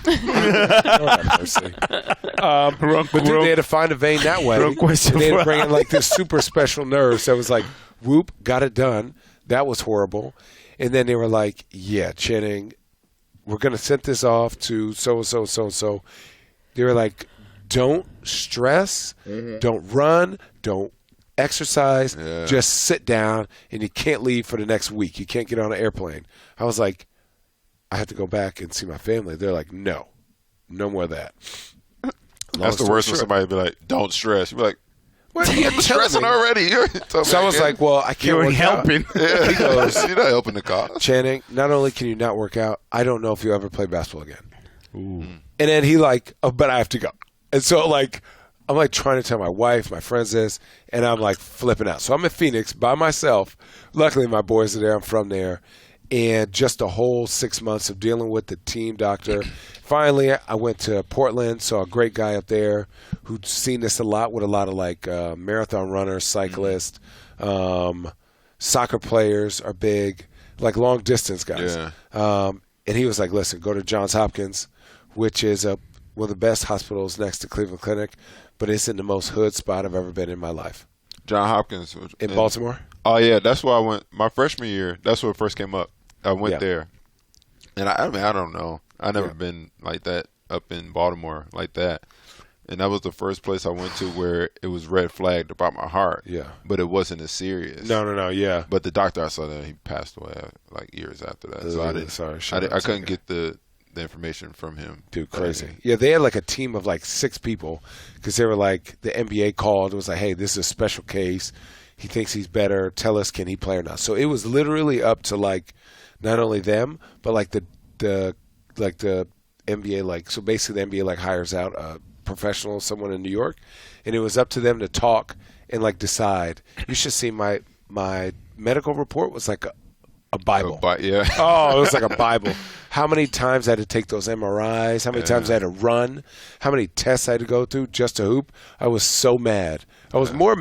Lord have mercy. But dude, they had to find a vein that way. Wrong question. And they had to bring in like this super special nerve. So it was like, whoop, got it done. That was horrible. And then they were like, yeah, Channing, we're going to send this off to so-and-so, so-and-so. They were like, don't stress, don't run, don't exercise, just sit down, and you can't leave for the next week. You can't get on an airplane. I was like, I have to go back and see my family. They're like, no more of that. That's the worst when somebody be like, don't stress. You be like, What are you I'm stressing already. So I was like, well, I can't You're work helping. out. He goes, you're not helping the cause. Channing, not only can you not work out, I don't know if you'll ever play basketball again. Ooh. And then he like, oh, but I have to go. And so like, I'm like trying to tell my wife, my friends this, and I'm like flipping out. So I'm in Phoenix by myself. Luckily, my boys are there. I'm from there. And just a whole 6 months of dealing with the team doctor. Finally, I went to Portland, saw a great guy up there who'd seen this a lot with a lot of like marathon runners, cyclists, soccer players are big, like long distance guys. Yeah. And he was like, listen, go to Johns Hopkins, which is one of the best hospitals next to Cleveland Clinic, but it's in the most hood spot I've ever been in my life. John Hopkins. In Baltimore? Oh, yeah. That's where I went. My freshman year, that's where it first came up. I went there. And I mean, I don't know. I never been like that up in Baltimore like that. And that was the first place I went to where it was red flagged about my heart. Yeah. But it wasn't as serious. No, yeah. But the doctor I saw there, he passed away like years after that. So I didn't. I couldn't get the information from him. Dude, crazy. Yeah, they had like a team of like 6 people because they were like, the NBA called. It was like, hey, this is a special case. He thinks he's better. Tell us, can he play or not? So it was literally up to like not only them, but like the NBA, like, so basically the NBA like hires out a professional, someone in New York, and it was up to them to talk and like decide. You should see my medical report was like a Bible. Yeah. Oh, it was like a Bible. How many times I had to take those MRIs? How many times I had to run? How many tests I had to go through just to hoop? I was so mad. I was more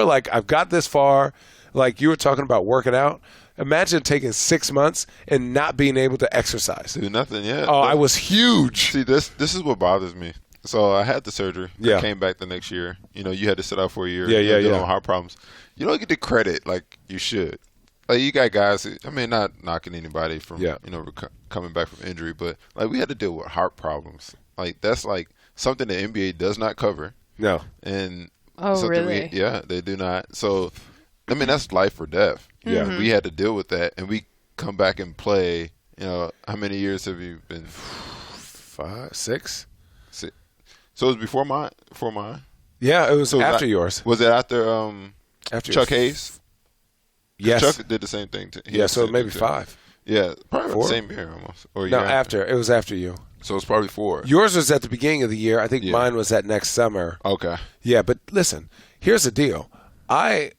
like, I've got this far. Like you were talking about working out. Imagine taking 6 months and not being able to exexercise. Do nothing yet. Oh, I was huge. See, this is what bothers me. So I had the surgery. Yeah. I came back the next year. You had to sit out for a year. Yeah. Dealing with heart problems. You don't get the credit like you should. Like you got guys. I mean, not knocking anybody from coming back from injury, but like we had to deal with heart problems. Like that's like something the NBA does not cover. No. And really? They do not. So, I mean, that's life or death. Yeah. We had to deal with that, and we come back and play. How many years have you been? 5, 6. So it was before mine. Yeah, it was after yours. Was it after After Chuck yours. Hayes? Yes. Chuck did the same thing. So maybe 5. Yeah, probably 4? the same year almost. Or No, year after. It was after you. So it's probably 4. Yours was at the beginning of the year. I think mine was that next summer. Okay. Yeah, but listen, here's the deal. We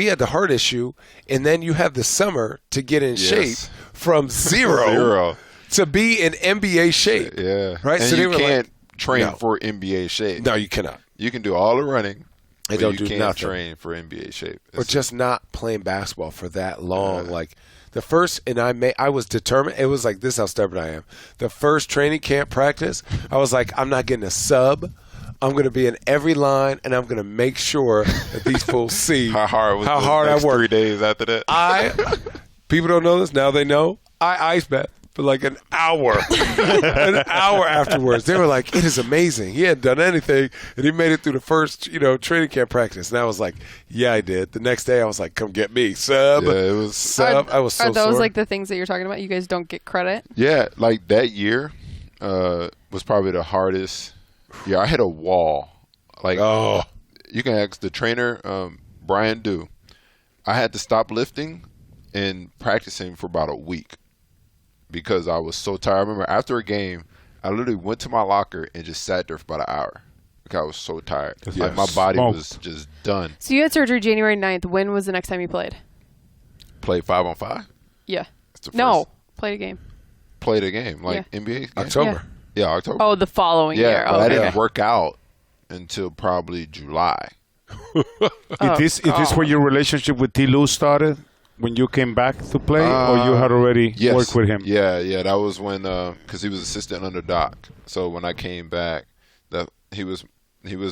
had the heart issue, and then you have the summer to get in shape from zero to be in NBA shape. Yeah. Right? And So you they were can't like, train no. for NBA shape. No, you cannot. You can do all the running. And but don't you do can't nothing. train for NBA shape. Or just not playing basketball for that long. Like the first, and I was determined. It was like, this is how stubborn I am. The first training camp practice, I was like, I'm not getting a sub. I'm going to be in every line, and I'm going to make sure that these fools see how hard I work. 3 days after that. People don't know this. Now they know. I ice bath for like an hour. An hour afterwards. They were like, it is amazing. He hadn't done anything, and he made it through the first, training camp practice. And I was like, yeah, I did. The next day, I was like, come get me. Sub. Yeah, it was sub. I was so Are those sore. like the things that you're talking about? You guys don't get credit? Yeah, like that year was probably the hardest. Yeah, I hit a wall. Like, you can ask the trainer, Brian Dew. I had to stop lifting and practicing for about a week because I was so tired. I remember after a game, I literally went to my locker and just sat there for about an hour because I was so tired. Like my body was just done. So you had surgery January 9th. When was the next time you played? Played 5-on-5? Yeah. No, played a game. Played a game, like NBA game? October. Yeah, October. Oh, the following year. Yeah, but I didn't okay. work out until probably July. Is this where your relationship with T. Lou started? When you came back to play, or you had already worked with him? Yeah, that was when because he was assistant under Doc. So when I came back, that he was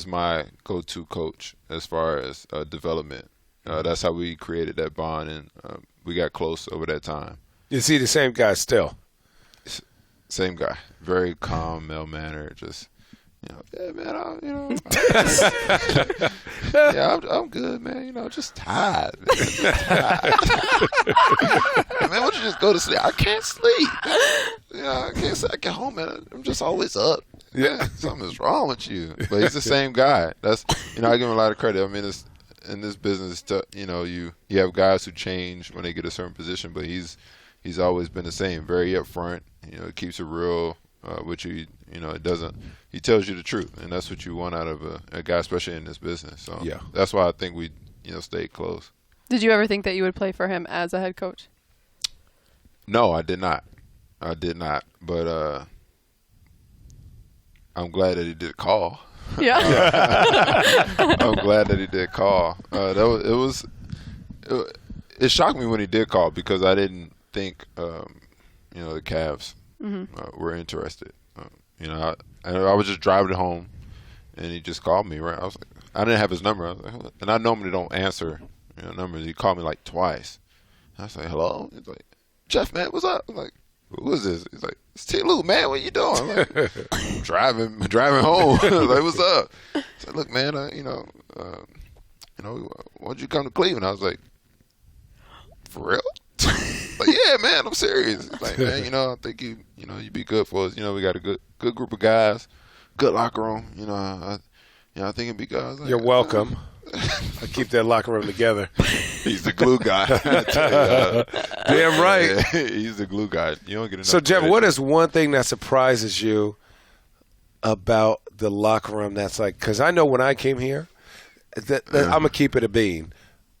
my go-to coach as far as development. That's how we created that bond, and we got close over that time. You see the same guy still. Same guy, very calm, mild-mannered, just. Yeah, man, I'm good, man. Just tired. Man, why don't you just go to sleep? I can't sleep. I can't sleep. I get home, man. I'm just always up. Yeah, something's wrong with you. But he's the same guy. That's I give him a lot of credit. I mean, in this business, you have guys who change when they get a certain position, but he's always been the same. Very upfront. Keeps it real with you. It doesn't. He tells you the truth, and that's what you want out of a guy, especially in this business. So that's why I think we, stayed close. Did you ever think that you would play for him as a head coach? No, I did not. But I'm glad that he did call. Yeah. I'm glad that he did call. It shocked me when he did call because I didn't think, the Cavs were interested. I was just driving home, and he just called me. Right, I was like, I didn't have his number, and I normally don't answer numbers. He called me like twice. I was like, "Hello." He's like, "Jeff, man, what's up?" I'm like, "Who is this?" He's like, "It's T. Lou, man. What you doing?" I'm like, driving home. I was like, "What's up?" I said, "Look, man, why'd you come to Cleveland?" I was like, "For real?" Like, yeah, man, I'm serious. Like, man, I think you'd be good for us. We got a good group of guys, good locker room. I think it'd be good. Like, you're welcome. I keep that locker room together. He's the glue guy. Damn right. Yeah, he's the glue guy. You don't get enough. So, Jeff, credit. what is one thing that surprises you about the locker room? That's like, because I know when I came here, that I'm gonna keep it a bean.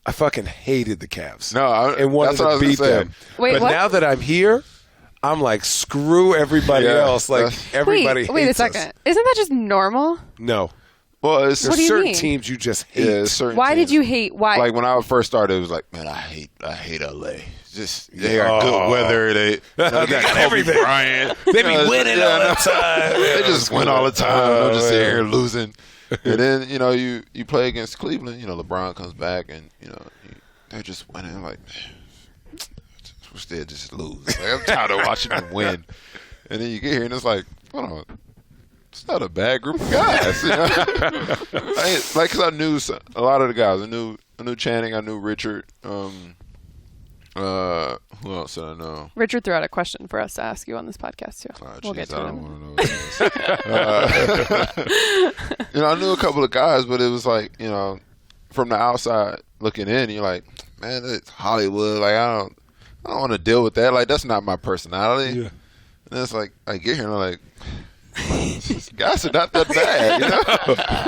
I fucking hated the Cavs. And wanted to beat them. Wait, but what? now that I'm here, I'm like, screw everybody else. Like, everybody hates Wait a second. us. Isn't that just normal? No. Well, There's What do you certain mean? teams you just hate. Yeah, certain Why teams. did you hate? Why? Like when I first started, it was like, man, I hate LA. Just they got good weather. They got Kobe everything. Bryant. They be winning all the time. They just win all the time. I'm just sitting here losing. And then you play against Cleveland. LeBron comes back and they're just winning. I'm like, man, wish they'd just lose. Like, I'm tired of watching them win. And then you get here and it's like, hold on. It's not a bad group of guys. Because I knew a lot of the guys. I knew Channing. I knew Richard. Who else did I know? Richard threw out a question for us to ask you on this podcast too. Oh, We'll get to I it. don't want to know what it is. I knew a couple of guys, but it was like, from the outside looking in, you're like, man, it's Hollywood. Like, I don't want to deal with that. Like, that's not my personality. Yeah. And it's like, I get here and I'm like, guys are not that bad,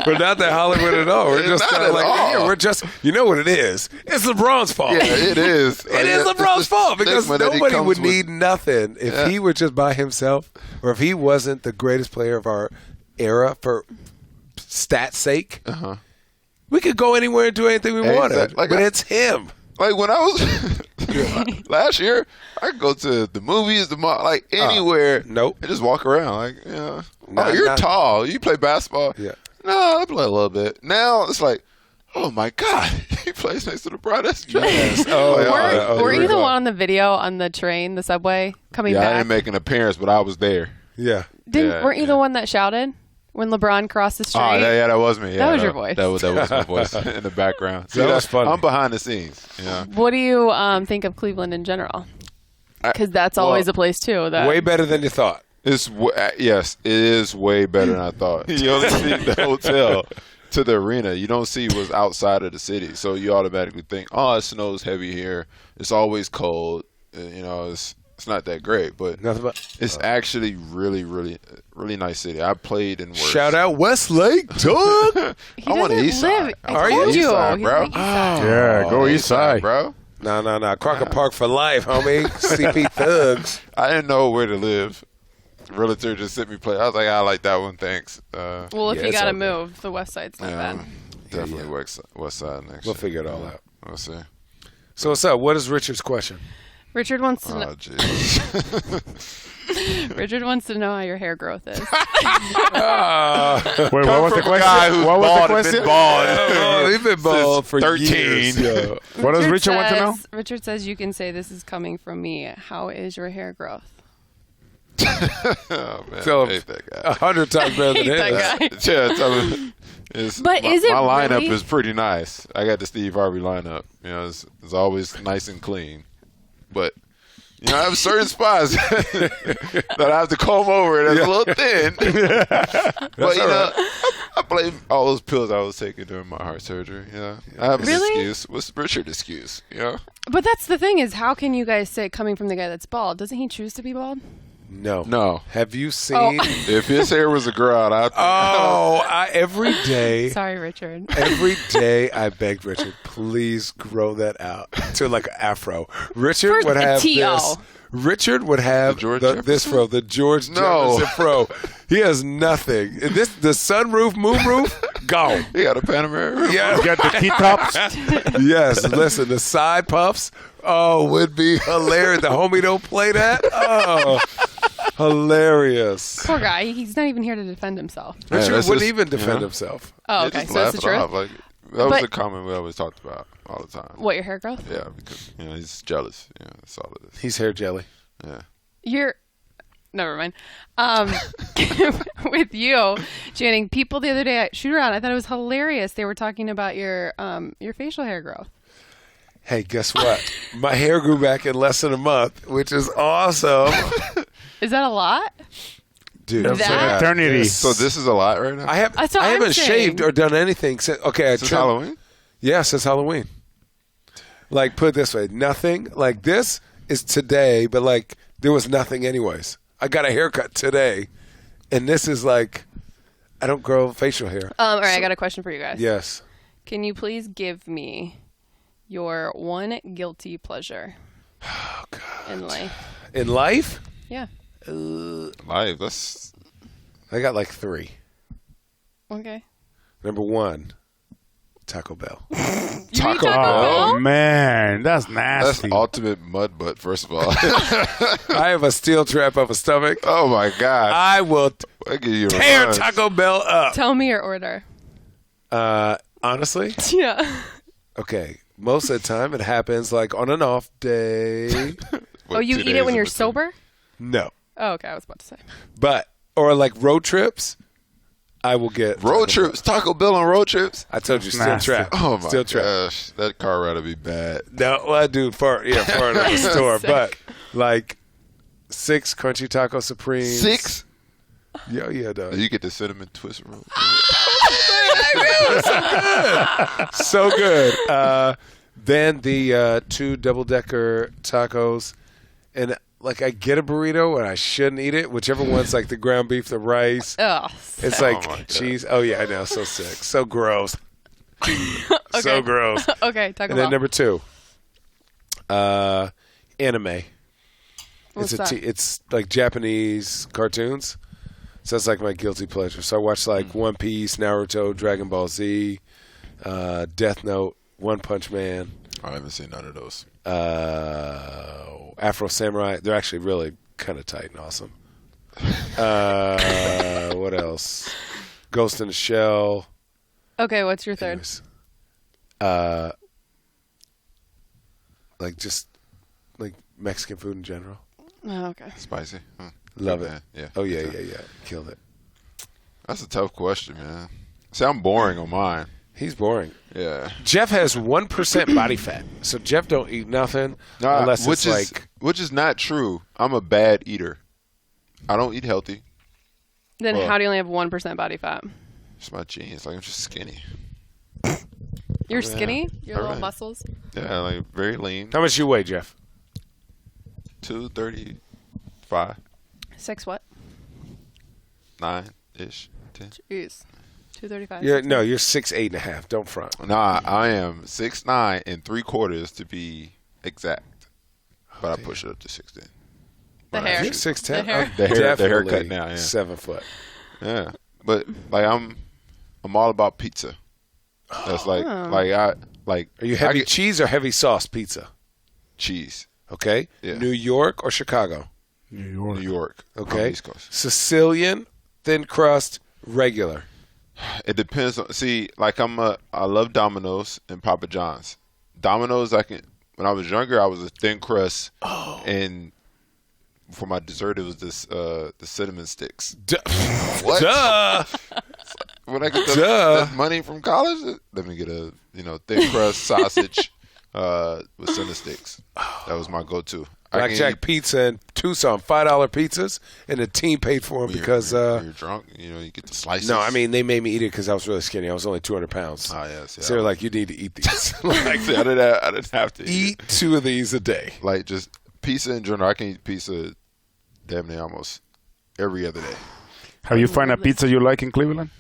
We're not that Hollywood at all. We're just Not kind at of like, all. yeah, we're just, you know what it is? It's LeBron's fault. Yeah, it is. It is LeBron's fault because stigma that he nobody comes would with. need nothing if he were just by himself or if he wasn't the greatest player of our era for stats sake. We could go anywhere and do anything we wanted, Exactly. Like but it's him. Like when I was last year, I could go to the movies, the mall, like anywhere. Nope. And just walk around. Like, Not- you're not- tall. You play basketball. Yeah. No, I play a little bit. Now it's like, oh my God, he plays next to the brothers. Yes. Were you the one on the video on the train, the subway, coming back? I didn't make an appearance, but I was there. Yeah. Weren't you the one that shouted when LeBron crossed the street? Oh, that was me. Yeah, that was your voice. That was my voice in the background. See, that was funny. I'm behind the scenes. What do you think of Cleveland in general? Because that's always a place too. That way better than you thought. Yes, it is way better than I thought. You only see the hotel to the arena. You don't see what's outside of the city. So you automatically think, oh, it snows heavy here. It's always cold. It's not that great, but it's actually really, really, really nice city. I played in worse. Shout out Westlake, Doug. I want the east side. Are you? East side, bro? Yeah, go east side, bro. No. Crocker Park for life, homie. CP Thugs. I didn't know where to live. Realtor just sent me play. I was like, I like that one, thanks. Well, if you gotta move, the west side's not bad. Definitely west side next. We'll figure it all out. We'll see. So what's up? What is Richard's question? Richard wants to know. Oh, jeez. Richard wants to know how your hair growth is. Wait, what was the question? What was the question? He's been bald for 13. years. Yo. What does Richard want to know? Richard says you can say this is coming from me. How is your hair growth? Oh, man. Tell I him hate that guy. 100 times better than Hate that his. guy. Yeah, tell him. But is it my lineup really? is pretty nice. I got the Steve Harvey lineup. It's always nice and clean. But I have certain spots that I have to comb over and it's a little thin. But I blame all those pills I was taking during my heart surgery. I have an excuse. What's Richard's excuse? But that's the thing is, how can you guys say coming from the guy that's bald? Doesn't he choose to be bald? No. Have you seen? If his hair was a girl, every day. Sorry, Richard. Every day I begged Richard, please grow that out to like an afro. Richard would have this. Richard would have this fro, the George Jefferson fro. He has nothing. The sunroof, moonroof, gone. He got a Panamera. Yeah. You got the T-tops? Yes. Listen, the side puffs. Oh, would be hilarious. The homie don't play that. Oh, hilarious. Poor guy. He's not even here to defend himself. Richard wouldn't even defend himself. Oh, okay. So that's the truth. That was a comment we always talked about all the time. What, your hair growth? Yeah, because he's jealous. That's all it is. He's hair jelly. Yeah. Never mind. With you, Channing, people the other day at Shoot Around, I thought it was hilarious. They were talking about your facial hair growth. Hey, guess what? My hair grew back in less than a month, which is awesome. Is that a lot? Dude, eternity. So this is a lot right now? I haven't shaved or done anything since since Halloween? Yeah, since Halloween. Like, put it this way, nothing. Like, this is today, but like there was nothing anyways. I got a haircut today, and this is like I don't grow facial hair. All right, I got a question for you guys. Yes. Can you please give me your one guilty pleasure in life? In life? Yeah. Life, that's... I got like 3. Okay. Number 1, Taco Bell. Taco Bell? Oh, man. That's nasty. That's ultimate mud butt, first of all. I have a steel trap of a stomach. Oh, my God. I will give you a tear run. Taco Bell up. Tell me your order. Honestly? Yeah. Okay. Most of the time it happens like on an off day. Oh, you eat it when you're sober? No. Oh, okay. I was about to say. Or like road trips, I will get road trips. Taco Bell on road trips. I told you, steel trap. Oh my steel trap. gosh, that car ride would be bad. No, well, I do far in the store, but like 6 crunchy taco supremes. 6? Yeah, dog. You get the cinnamon twist roll. So good. Then the 2 double-decker tacos, and like I get a burrito and I shouldn't eat it. Whichever one's like the ground beef, the rice. Oh, it's like cheese. Oh yeah, I know. So sick. So gross. Okay. So gross. Okay, Taco And Bell. then number 2, anime. What's that? It's like Japanese cartoons. So that's like my guilty pleasure. So I watch like One Piece, Naruto, Dragon Ball Z, Death Note, One Punch Man. I haven't seen none of those. Afro Samurai. They're actually really kind of tight and awesome. What else? Ghost in the Shell. Okay, what's your third? Anyways, just Mexican food in general. Oh, okay. Spicy. Love it. Man. Yeah. Oh yeah. Killed it. That's a tough question, man. See, I'm boring on mine. He's boring. Yeah. Jeff has 1% body fat, so Jeff don't eat nothing unless which is not true. I'm a bad eater. I don't eat healthy. Then how do you only have 1% body fat? It's my genes. Like, I'm just skinny. You're skinny? Your little right. muscles? Yeah, like very lean. How much you weigh, Jeff? 235, 6 what? 9-ish, 10. Jeez. 235. You're 6'8.5". Don't front. Nah, I am 6'9" and 3/4 to be exact. But I push it up to 6'10". The hair. You're 6'10". The hair. The haircut now, yeah. 7 foot. Yeah, but like I'm all about pizza. That's like I like. Are you heavy cheese or heavy sauce pizza? Cheese. Okay. Yeah. New York or Chicago? New York. Okay. East Coast. Sicilian, thin crust, regular. It depends on. See, like I love Domino's and Papa John's. Domino's, when I was younger, I was a thin crust, and for my dessert, it was the cinnamon sticks. What? Duh. When I get that money from college, let me get a thin crust sausage with cinnamon sticks. That was my go-to. Blackjack Pizza in Tucson, $5 pizzas, and the team paid for them because you're drunk. You get the slices. No, I mean they made me eat it because I was really skinny. I was only 200 pounds. Oh yes. Yeah. So they're like, you need to eat these. I didn't have to eat 2 of these a day. Like just pizza in general. I can eat pizza damn near almost every other day. Have you found a pizza you like in Cleveland?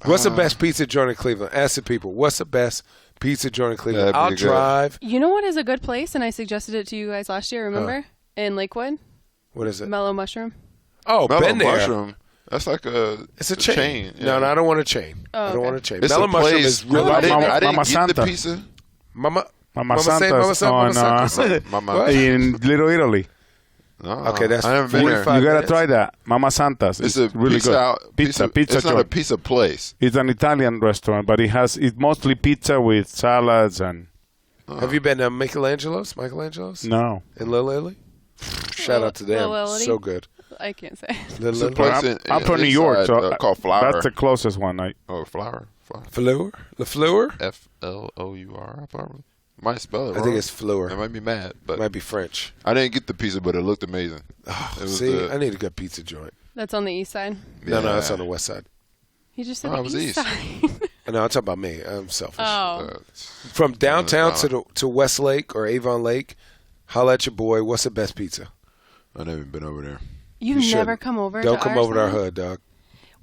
What's the best pizza joint in Cleveland? Ask the people. What's the best pizza joint in Cleveland? I'll drive. You know what is a good place? And I suggested it to you guys last year, remember? In Lakewood. What is it? Mellow Mushroom. Oh, Mellow been there. Mushroom. That's like It's a chain. Yeah. No, I don't want a chain. Oh, I don't want a chain. It's Mellow a Mushroom place. is really I didn't Mama get the Santa. pizza. Mama Santa's on Mama. in Little Italy. No, Okay, that's I haven't been there. 45 You gotta minutes. try that. Mama Santa's. It's a really pizza good. Pizza It's not a joint. pizza place. It's an Italian restaurant, but it's mostly pizza with salads and Have you been to Michelangelo's? no. In Little Italy? Shout out to them. Little Italy? So good. I can't say. Little It's a place Italy. in- I'm from New York, so called Flour. that's the closest one. Flour. Fleur? The Fleur? FLOUR. Probably. Might spell it I wrong. think it's Fleur. I might be mad, but It might be French. I didn't get the pizza, but it looked amazing. It was See, I need a good pizza joint. That's on the east side. No, that's on the west side. You just said Oh, it the was east east. side. No, I'm talking about me. I'm selfish. Oh. From downtown to Westlake or Avon Lake, holla at your boy. What's the best pizza? I've never been over there. You've You never shouldn't. come over Don't to come our over to our side? hood, dog.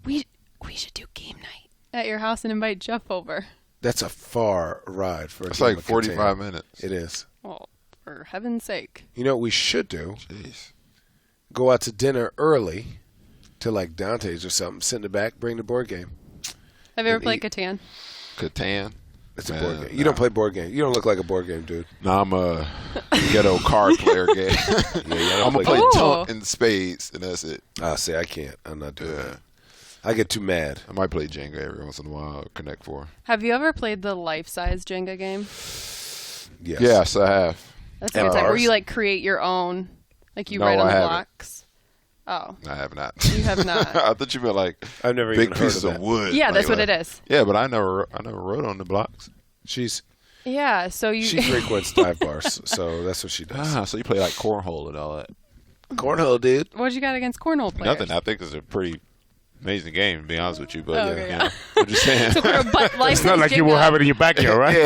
We should do game night at your house and invite Jeff over. That's a far ride for a It's game like of 45 container. minutes. It is. Well, for heaven's sake. You know what we should do? Jeez. Go out to dinner early to like Dante's or something, sit in the back, bring the board game. Have you ever And played eat. Catan? Catan. It's a board game. You don't play board game. You don't look like a board game dude. No, I'm a ghetto card player game. I'm going to play Ooh. tunk and spades, and that's it. See, I can't. I'm not doing that. I get too mad. I might play Jenga every once in a while, or Connect 4. Have you ever played the life-size Jenga game? Yes. Yes, I have. That's a good time. Where ours? you like create your own, like you No, write on I the haven't. blocks. Oh, I have not. you have not. I thought you meant like I've never big even heard pieces of of that. wood. Yeah, that's Like, what it is. Yeah, but I never wrote on the blocks. She's Yeah, so you. she frequents dive bars, so that's what she does. So you play like cornhole and all that. Cornhole, dude. What you got against cornhole players? Nothing. I think it's a pretty amazing game, to be honest with you. But Oh, okay, yeah. I'm just saying. So we're but life-size It's not like you will have it in your backyard, right?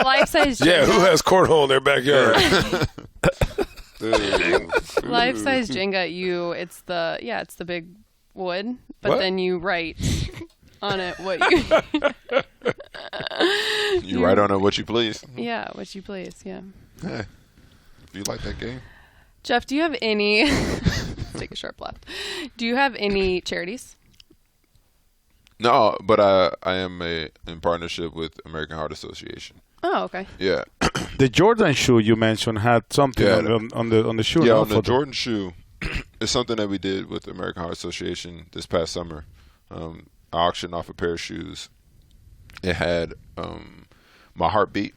Life-size Jenga. Yeah, who has cornhole in their backyard? Life-size Jenga. It's the big wood, but What? then you write on it what you. You write on it what you please. Yeah, what you please. Yeah. Hey, if you like that game. Jeff, do you have any? Let's take a sharp left. Do you have any charities? No, but I am in partnership with American Heart Association. Oh, okay. Yeah, The Jordan shoe you mentioned had something Yeah, on the shoe. yeah. no, On the for Jordan shoe, it's something that we did with the American Heart Association this past summer. I auctioned off a pair of shoes. It had my heartbeat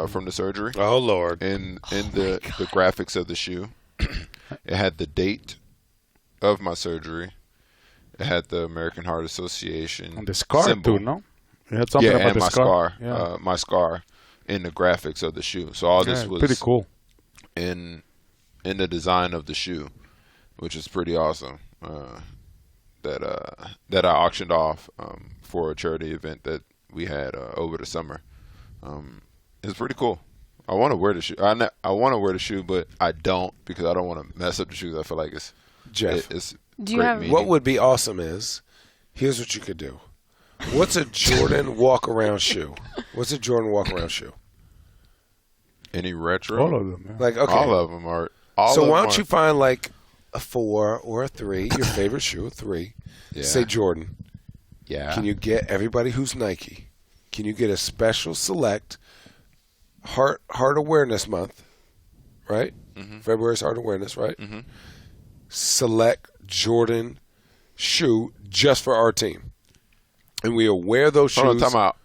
from the surgery. Oh Lord! And the graphics of the shoe. It had the date of my surgery. It had the American Heart Association and the scar symbol. too, no? It had something about and the my scar. My scar in the graphics of the shoe. So all this was pretty cool in the design of the shoe, which is pretty awesome. That I auctioned off for a charity event that we had over the summer. It's pretty cool. I want to wear the shoe. I want to wear the shoe, but I don't because I don't want to mess up the shoes. I feel like it's Jeff. It's Do you have meaning. What would be awesome is, here's what you could do. What's a Jordan walk-around shoe? What's a Jordan walk-around shoe? Any retro? all of them. Yeah. Like, okay. All of them are. So why don't you find like a 4 or a 3, your favorite shoe, a 3. Yeah. Say Jordan. Yeah. Can you get everybody who's Nike? Can you get a special select Heart Awareness Month, right? Mm-hmm. February's Heart Awareness, right? Mm-hmm. Select Jordan shoe just for our team, and we'll wear those shoes. Hold on, time out.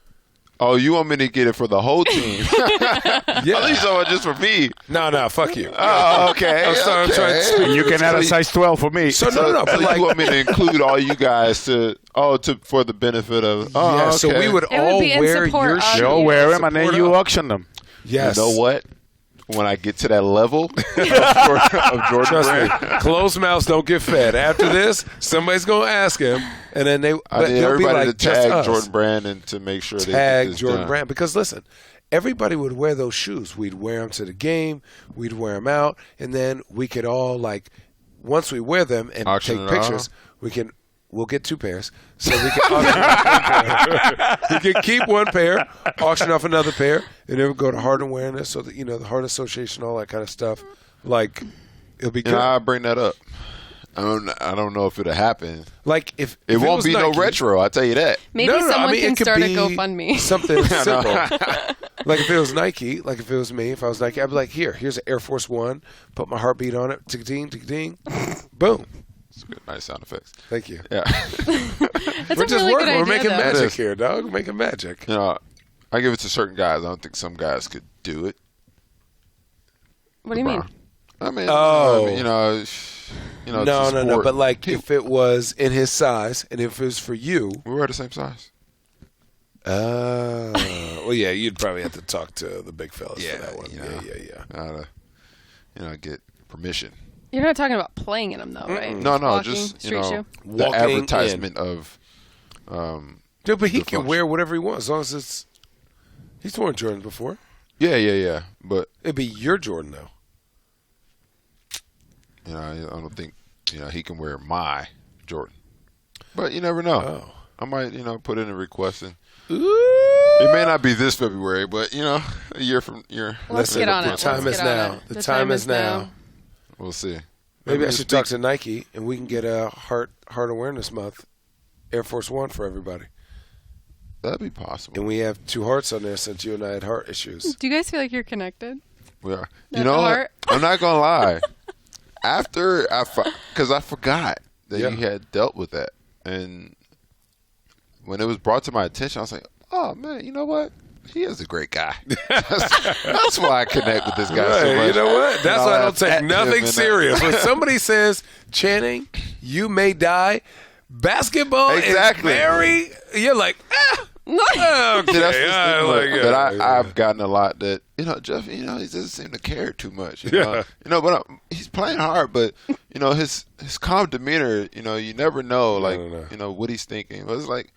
Oh, you want me to get it for the whole team? Yeah. I thought you talking about just for me. No, fuck you. Oh, okay. I'm sorry, I'm trying to speak. You can add a size 12 for me. So no, but So like, you want me to include all you guys for the benefit of? Oh, yeah. okay. So we would It would all be in wear support your of shoe. you. You'll wear them and then Support you us. auction them. Yes. You know what? When I get to that level of Jordan Trust Brand, me, closed mouths don't get fed. After this, somebody's gonna ask him, and then I need they'll everybody be like, to just tag us. Jordan Brand and to make sure they get Tag this Jordan done. Brand, because listen, everybody would wear those shoes. We'd wear them to the game. We'd wear them out, and then we could all like, once we wear them and Auction take it pictures, we'll get 2 pairs, so we can auction off 1 pair. We can keep 1 pair, auction off another pair, and then we'll go to Heart Awareness, so that the Heart Association, all that kind of stuff. Like, it'll be good. And I bring that up. I don't know if it'll happen. Like if It won't was be no Nike- retro. I tell you that. Maybe No, someone I mean, can it could start a be GoFundMe. Something simple. Like if it was Nike, like if it was me, if I was Nike, I'd be like, here's an Air Force One, put my heartbeat on it, tick-a-ding, tick-a-ding, boom. It's good, nice sound effects. Thank you. Yeah. That's We're a just really working. good We're idea, making though. magic Yes. here, dog. We're making magic. I give it to certain guys. I don't think some guys could do it. What do you mean? I mean, Oh. no. No. But like if it was in his size and if it was for you, we were the same size. well, yeah, you'd probably have to talk to the big fellas for that one. Yeah. Get permission. You're not talking about playing in them, though, right? No, Walking, just street shoe. the Walking advertisement of. Yeah, but he the can function. wear whatever he wants as long as he's worn Jordans before. Yeah. But It'd be your Jordan though. I don't think he can wear my Jordan. But you never know. Oh. I might put in a request and. It may not be this February, but a year from year. Let's get on it. The time Let's is get on now. it. The time is now. We'll see. Maybe I it should talk to Nike and we can get a Heart Awareness Month Air Force One for everybody. That'd be possible. And we have 2 hearts on there since you and I had heart issues. Do you guys feel like you're connected? We are. That You know heart. what? I'm not gonna lie. After because I forgot that Yeah. you had dealt with that, and when it was brought to my attention, I was like, "Oh man, you know what? He is a great guy." That's why I connect with this guy so Right, much. you know what? That's why I don't take nothing and serious. When somebody says, Channing, you may die, basketball Exactly. is very, you're like, okay. See, that's the I stigma like it. that I've gotten a lot. That Jeff, he doesn't seem to care too much. Yeah. But he's playing hard. But his calm demeanor. You never know, like No. what he's thinking. But it's like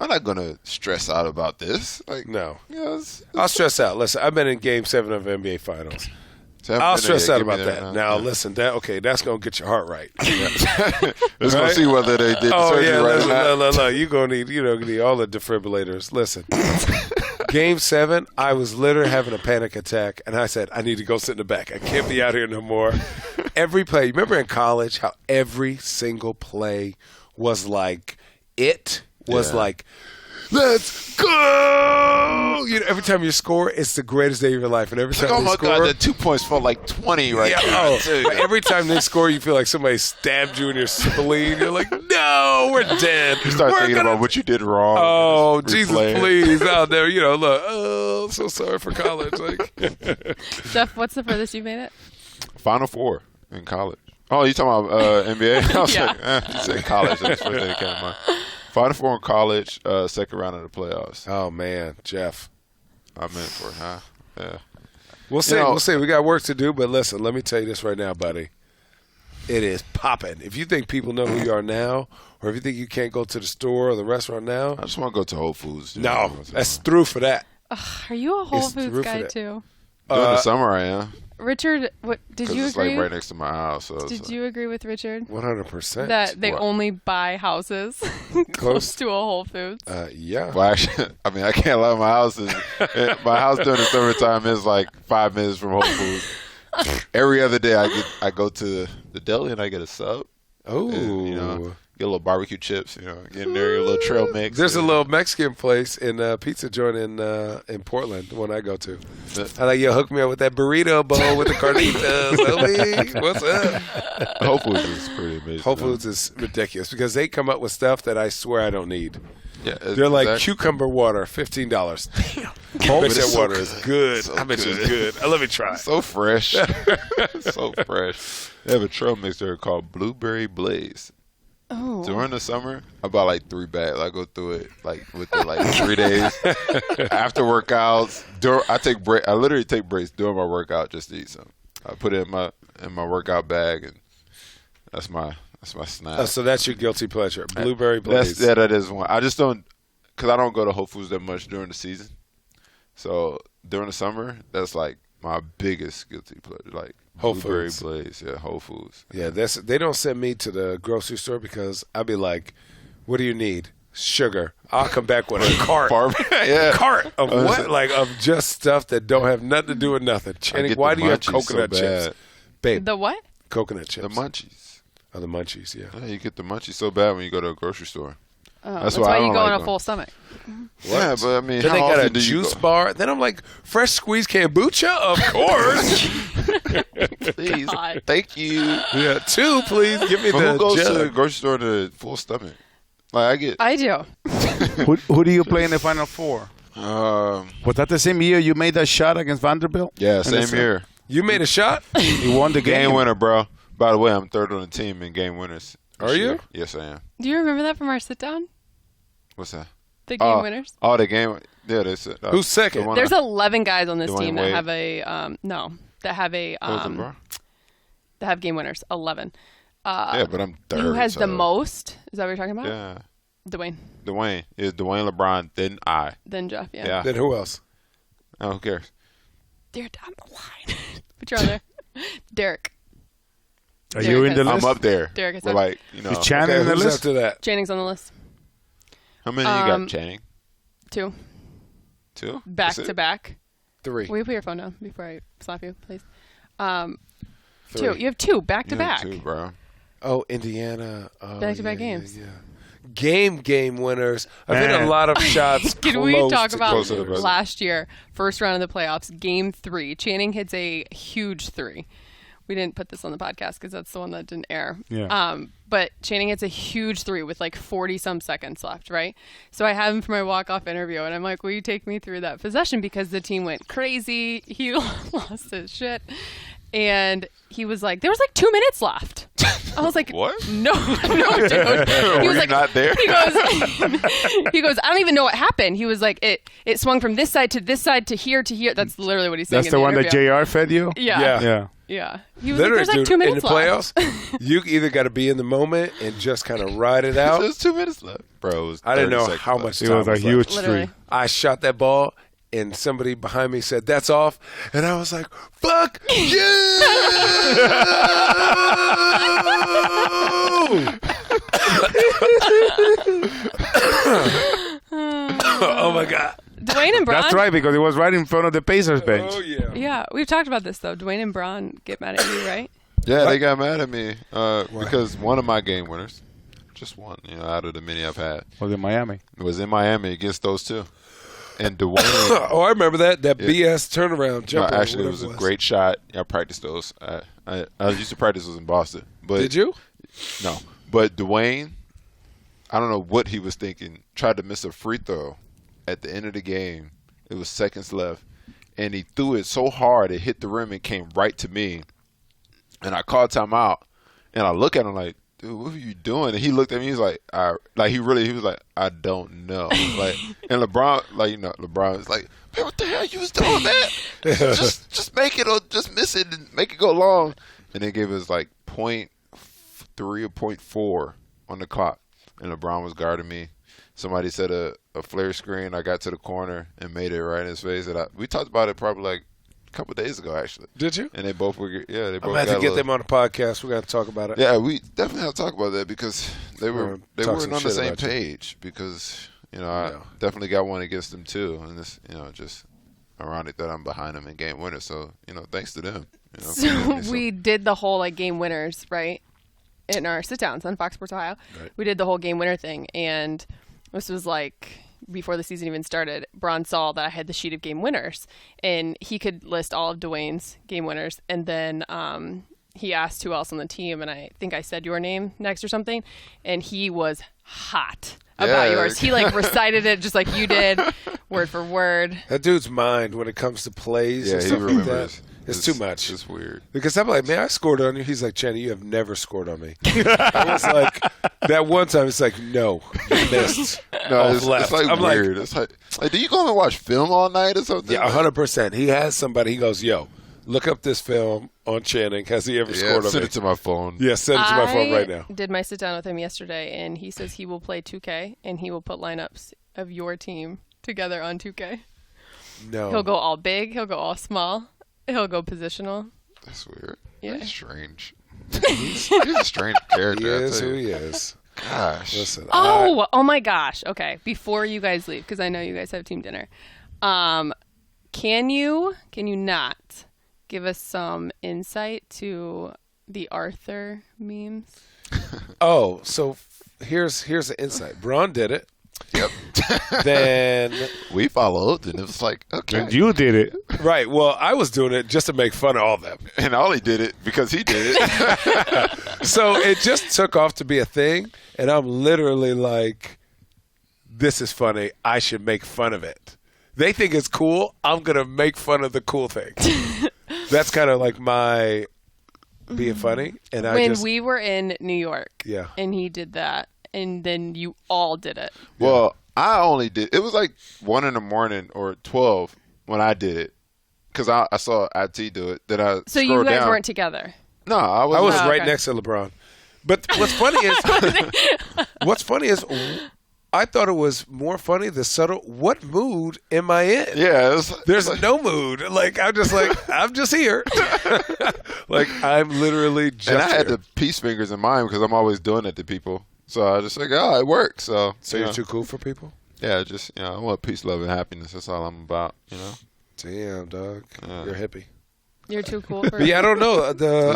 I'm not gonna stress out about this. Like No. it's I'll stress out. Listen, I've been in Game 7 of NBA Finals. haven't I'll been stress there out yet. Give about me that. Now, listen, that's going to get your heart right. Let's go see whether they did the Oh, surgery yeah, right or not. listen, you're going to need all the defibrillators. Listen, Game 7, I was literally having a panic attack, and I said, I need to go sit in the back. I can't be out here no more. Every play, you remember in college how every single play was like, let's go. oh, every time you score, it's the greatest day of your life. And every time oh they my score, God, the 2 points felt like 20 right yeah, there. but every time they score, you feel like somebody stabbed you in your spleen. You're like, no, we're dead. You start thinking about what you did wrong. Oh, Jesus, replay it. please. Out there, look, oh, I'm so sorry for college. Like, Jeff, what's the furthest you've made it? Final Four in college. Oh, you talking about NBA? I was Yeah. like, you said college. That's the first thing that came to mind. Final Four in college, second round of the playoffs. oh, man, Jeff. I meant for it, huh? Yeah. We'll see. You know- We'll see. We got work to do, but listen, let me tell you this right now, buddy. It is popping. If you think people know who you are now, or if you think you can't go to the store or the restaurant now, I just want to go to Whole Foods. no, that's through for that. Are you a Whole It's Foods through for guy that. too? During the summer, I am. Richard, what did Because you it's agree? like right next to my house. So Did you agree with Richard 100%. that they What? only buy houses close to a Whole Foods? Yeah. Well, actually, I mean, I can't lie. My house during the summertime is like 5 minutes from Whole Foods. Every other day, I go to the deli and I get a sub. Oh. And, get a little barbecue chips. Get in there, a little trail mix. There's a little Mexican place in pizza joint in Portland, the one I go to. I like, hook me up with that burrito bowl with the carnitas. homie. What's up? Whole Foods is pretty amazing. Whole Foods is ridiculous because they come up with stuff that I swear I don't need. Yeah, They're like exactly. cucumber water, $15. Damn. I bet that water is good. I bet it's good. Let me try. So fresh. So fresh. They have a trail mix there called Blueberry Blaze. Oh, During the summer, I buy like 3 bags. I go through it within 3 days. After workouts, I take break. I literally take breaks during my workout just to eat some. I put it in my workout bag, and that's my snack. Oh, so that's your guilty pleasure, Blueberry Blaze. That is one. I just don't, because I don't go to Whole Foods that much during the season. So during the summer, that's like my biggest guilty pleasure. Like Whole Blueberry Foods. Blaze, yeah, Whole Foods. Yeah, they don't send me to the grocery store because I'll be like, what do you need? Sugar. I'll come back with a cart. Yeah. Cart of what? Like of just stuff that don't have nothing to do with nothing. Channing, get why the do you have munchies coconut so chips? bad. Babe, the what? coconut chips. The munchies. Oh, the munchies, yeah. Yeah, you get the munchies so bad when you go to a grocery store. Oh, That's that's why I why you don't go like on a going. full stomach. Yeah, but I mean, Then how they got often a do you juice go? bar. Then I'm like, fresh squeezed kombucha? Of course. Please, God. thank you. Yeah, 2, please. Give me But the who goes to the jug. grocery store to full stomach? Like I do. Who do you play in the Final Four? Um, Was that the same year you made that shot against Vanderbilt? yeah, same it's- year. You made a shot? You won the Game game. winner, bro. By the way, I'm third on the team in game winners. this Are you? year. Yes, I am. Do you remember that from our sit down? What's that? The game winners. Oh, the game. Yeah, that's it. Who's second? The one There's I- 11 guys on this Dwayne team that Wade. have a that have a what was it, bro? that have game winners. 11. Yeah, but I'm third. Who has so- the most? Is that what you're talking about? Yeah, Dwayne. Dwayne. Is Dwayne LeBron? Then I. Then Jeff. Yeah. Yeah. Then who else? Oh, who cares? They're down the line. But you're on there. Derek. Are you in the Derek I'm list? up there. Derek is We're up. like, you know. Is Channing Okay, in the who's list? after that? Janning's on the list. How many you got, Channing? 2. 2? Back That's it? to back. 3. Will you put your phone down before I slap you, please? 3. 2. You have 2 back to You have back. 2, bro. Oh, Indiana. Oh, Back-to-back yeah, games. Yeah, yeah. Game winners. I've hit a Man. lot of shots. Can we close talk to about close to the winners. buzzer. last year, first round of the playoffs, game 3? Channing hits a huge 3. We didn't put this on the podcast because that's the one that didn't air. Yeah. But Channing hits a huge 3 with like 40-some seconds left, right? So I have him for my walk-off interview, and I'm like, will you take me through that possession? Because the team went crazy. He lost his shit. And he was like, there was like 2 minutes left. I was like, What? No, dude. He Were you not there? He goes, I don't even know what happened. He was like, it swung from this side to here to here. That's literally what he's saying. That's the one that JR fed you? Yeah. Yeah. Yeah. He was Literally, like, there's like dude, 2 minutes in the left. playoffs, you either got to be in the moment and just kind of ride it out. There's 2 minutes left. Bro, it was I didn't 30 know seconds how left. much It time was a left. huge Literally. streak. I shot that ball, and somebody behind me said, "That's off," and I was like, "Fuck you!" Oh my god! Dwayne and Braun. That's right, because it was right in front of the Pacers bench. Oh yeah. Yeah, we've talked about this though. Dwayne and Braun get mad at you, right? Yeah, they got mad at me because one of my game winners, just one, out of the many I've had, Was in Miami. was in Miami against those two. And Dwayne. Oh, I remember that BS turnaround jumper. No, actually, it was a great shot. I practiced those. I used to practice those in Boston. But did you? No. But Dwayne, I don't know what he was thinking, tried to miss a free throw at the end of the game. It was seconds left. And he threw it so hard it hit the rim and came right to me. And I called timeout. And I look at him like, dude, what are you doing? And he looked at me. He's like, he was like, I don't know. Like, and LeBron, LeBron was like, man, what the hell you was doing, man? just make it or just miss it and make it go long. And they gave us like 0.3 or 0.4 on the clock. And LeBron was guarding me. Somebody set a flare screen. I got to the corner and made it right in his face. And we talked about it probably like a couple of days ago, actually. Did you? And they both were, they both. I'm about to get them on the podcast. We got to talk about it. Yeah, we definitely have to talk about that because they weren't on the same page. Because I definitely got one against them too, and it's just ironic that I'm behind them in game winners. So thanks to them. So we did the whole game winners right in our sit downs on Fox Sports Ohio. Right. We did the whole game winner thing, and this was before the season even started. Bron saw that I had the sheet of game winners, and he could list all of Dwayne's game winners. And then he asked who else on the team, and I think I said your name next or something, and he was hot about yours. He recited it just like you did, word for word. That dude's mind when it comes to plays and stuff like that. It's too much. It's weird. Because I'm like, man, I scored on you. He's like, Channing, you have never scored on me. I was like, that one time, it's like, no, you missed. No, it's weird. It's like, do you go and watch film all night or something? Yeah, 100%. He has somebody. He goes, yo, look up this film on Channing. Has he ever scored on me? Send it to my phone. Yeah, send it to my phone right now. I did my sit down with him yesterday, and he says he will play 2K, and he will put lineups of your team together on 2K. No. He'll go all big. He'll go all small. He'll go positional. That's weird. Yeah. That's strange. He's a strange character. He is who he is. Gosh. Listen. Oh my gosh. Okay. Before you guys leave, because I know you guys have team dinner, can you not give us some insight to the Arthur memes? Oh, so here's the insight. Braun did it. Yep. Then we followed, and it was like, okay. And you did it. Right. Well, I was doing it just to make fun of all of them. And Ollie did it because he did it. So it just took off to be a thing, and I'm literally like, this is funny. I should make fun of it. They think it's cool. I'm going to make fun of the cool thing. That's kind of like my being funny. And when we were in New York, yeah, and he did that, and then you all did it. Well, I only did. It was like 1 a.m. or 12 when I did it because I saw IT do it. Then I so you guys down. weren't together. No, I was. I was right next to LeBron. But what's funny is, I thought it was more funny the subtle. What mood am I in? Yeah, there's no mood. I'm just here. I'm literally just. And I had here. the peace fingers in mind because I'm always doing it to people. So I just it works. So you're too cool for people? Yeah, just I want peace, love, and happiness. That's all I'm about. Damn, dog, you're a hippie. You're too cool for. Yeah, I don't know.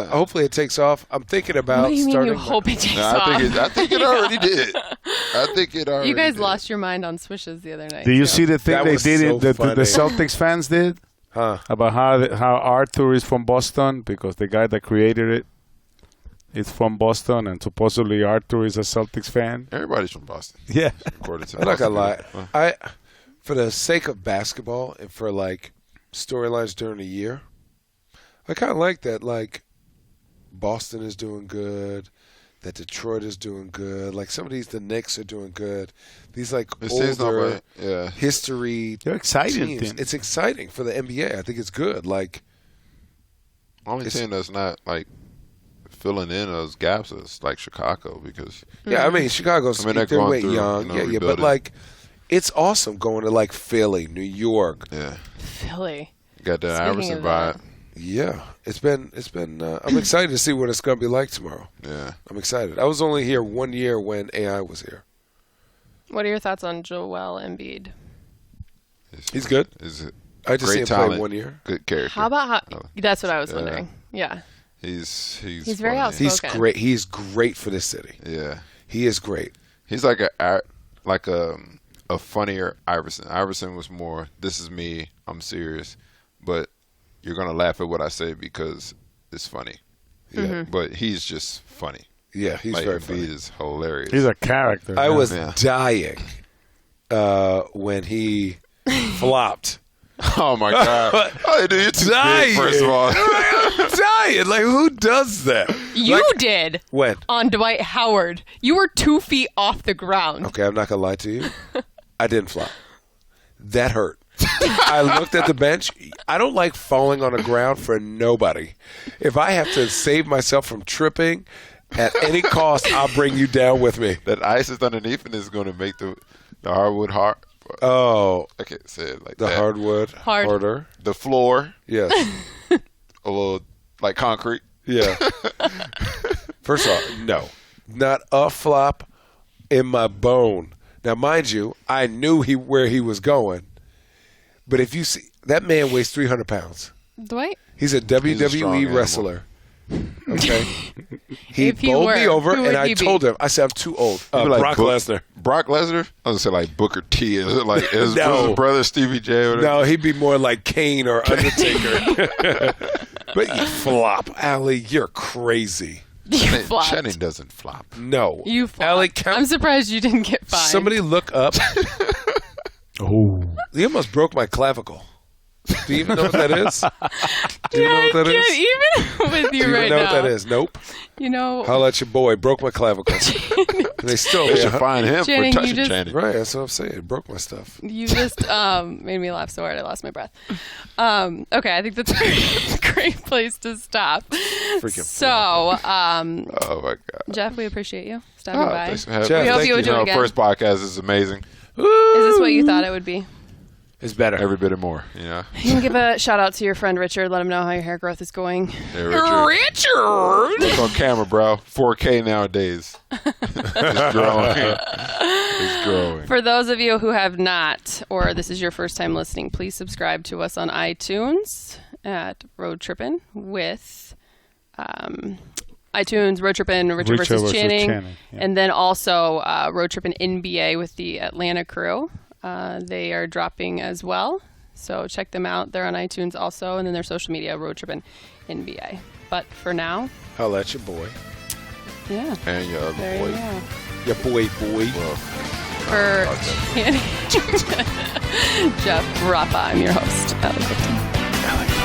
Hopefully it takes off. I'm thinking about what do you starting. Mean you hope it takes off? I think it already did. I think it already. You guys did. lost your mind on swishes the other night. Did you see the thing That they was did? so The funny. Celtics fans did. Huh? About how Arthur is from Boston because the guy that created it is from Boston, and supposedly Arthur is a Celtics fan. Everybody's from Boston. Yeah. According to I'm not gonna lie. Well, For the sake of basketball and for storylines during the year, I kind of like that. Boston is doing good, that Detroit is doing good. Some of the Knicks are doing good. These older history. They're exciting teams. teams. It's exciting for the NBA. I think it's good. only team that's not filling in those gaps is Chicago because Chicago's they're they're going way through, young, but rebuilding. it's awesome going to Philly, New York. Yeah, Philly. Got that Iverson vibe. Yeah, it's been. I'm excited to see what it's going to be like tomorrow. Yeah, I'm excited. I was only here 1 year when AI was here. What are your thoughts on Joel Embiid? He's good. I just see him play 1 year. Good character. How about that's what I was wondering. Yeah. He's very outspoken. He's great. He's great for this city. Yeah, he is great. He's like a a funnier Iverson. Iverson was more, this is me, I'm serious, but you're going to laugh at what I say because it's funny. Yeah. But he's just funny. Yeah, he's like, very Embiid funny. is hilarious. He's a character. I man. was Yeah. dying when he flopped. Oh, my God. Oh, dude, you're too big, first of all. I'm dying. Like, who does that? You Like, did when? on Dwight Howard. You were 2 feet off the ground. Okay, I'm not going to lie to you. I didn't flop. That hurt. I looked at the bench. I don't like falling on the ground for nobody. If I have to save myself from tripping at any cost, I'll bring you down with me. That ice is underneath and is going to make the hardwood hard. Oh, I can't say it like the that. hardwood harder. The floor, Yes. a little like concrete. Yeah. First off, no. Not a flop in my bone. Now, mind you, I knew where he was going. But if you see, that man weighs 300 pounds. Dwight? He's a strong WWE animal. wrestler. Okay? He If he bowled were, me over, who would and I he be? told him, I said, I'm too old. Maybe like Brock Lesnar. Brock Lesnar? I was going to say like Booker T. Is it like his No. brother Stevie J? Or whatever? No, he'd be more like Kane or Undertaker. But you flop. Allie, you're crazy. You flopped. Channing doesn't flop. No. You flopped. Allie, count. I'm surprised you didn't get fined. Somebody look up. Oh. You almost broke my clavicle. Do you even know what that is? Do you know what that is? Even with Do you you right know now. what that is? Nope. You know, I'll let your boy broke my clavicle. And they still They should find him Channing, for you touching just- Channing. Right, that's what I'm saying. It broke my stuff. you just made me laugh so hard I lost my breath. Okay, I think that's a great place to stop. Freaking So, Oh, my God. Jeff, we appreciate you stopping Oh, by. thanks for having Jeff, me. We hope you would do it again. First podcast is amazing. Is this what you thought it would be? It's better. Every bit and more, you know. You can give a shout out to your friend Richard. Let him know how your hair growth is going. Hey, Richard. Look on camera, bro. 4K nowadays. It's growing. It's growing. For those of you who have not, or this is your first time listening, please subscribe to us on iTunes at Road Trippin' with iTunes, Road Trippin', Richard versus Channing, yeah. and then also Road Trippin' NBA with the Atlanta crew. They are dropping as well, so check them out. They're on iTunes also, and then their social media, Road Trippin' NBA. But for now, I'll let your boy. yeah, And your other there boy. you go. Your boy. Well, For Channing, Jeff Rappa, I'm your host, Allie Clifton.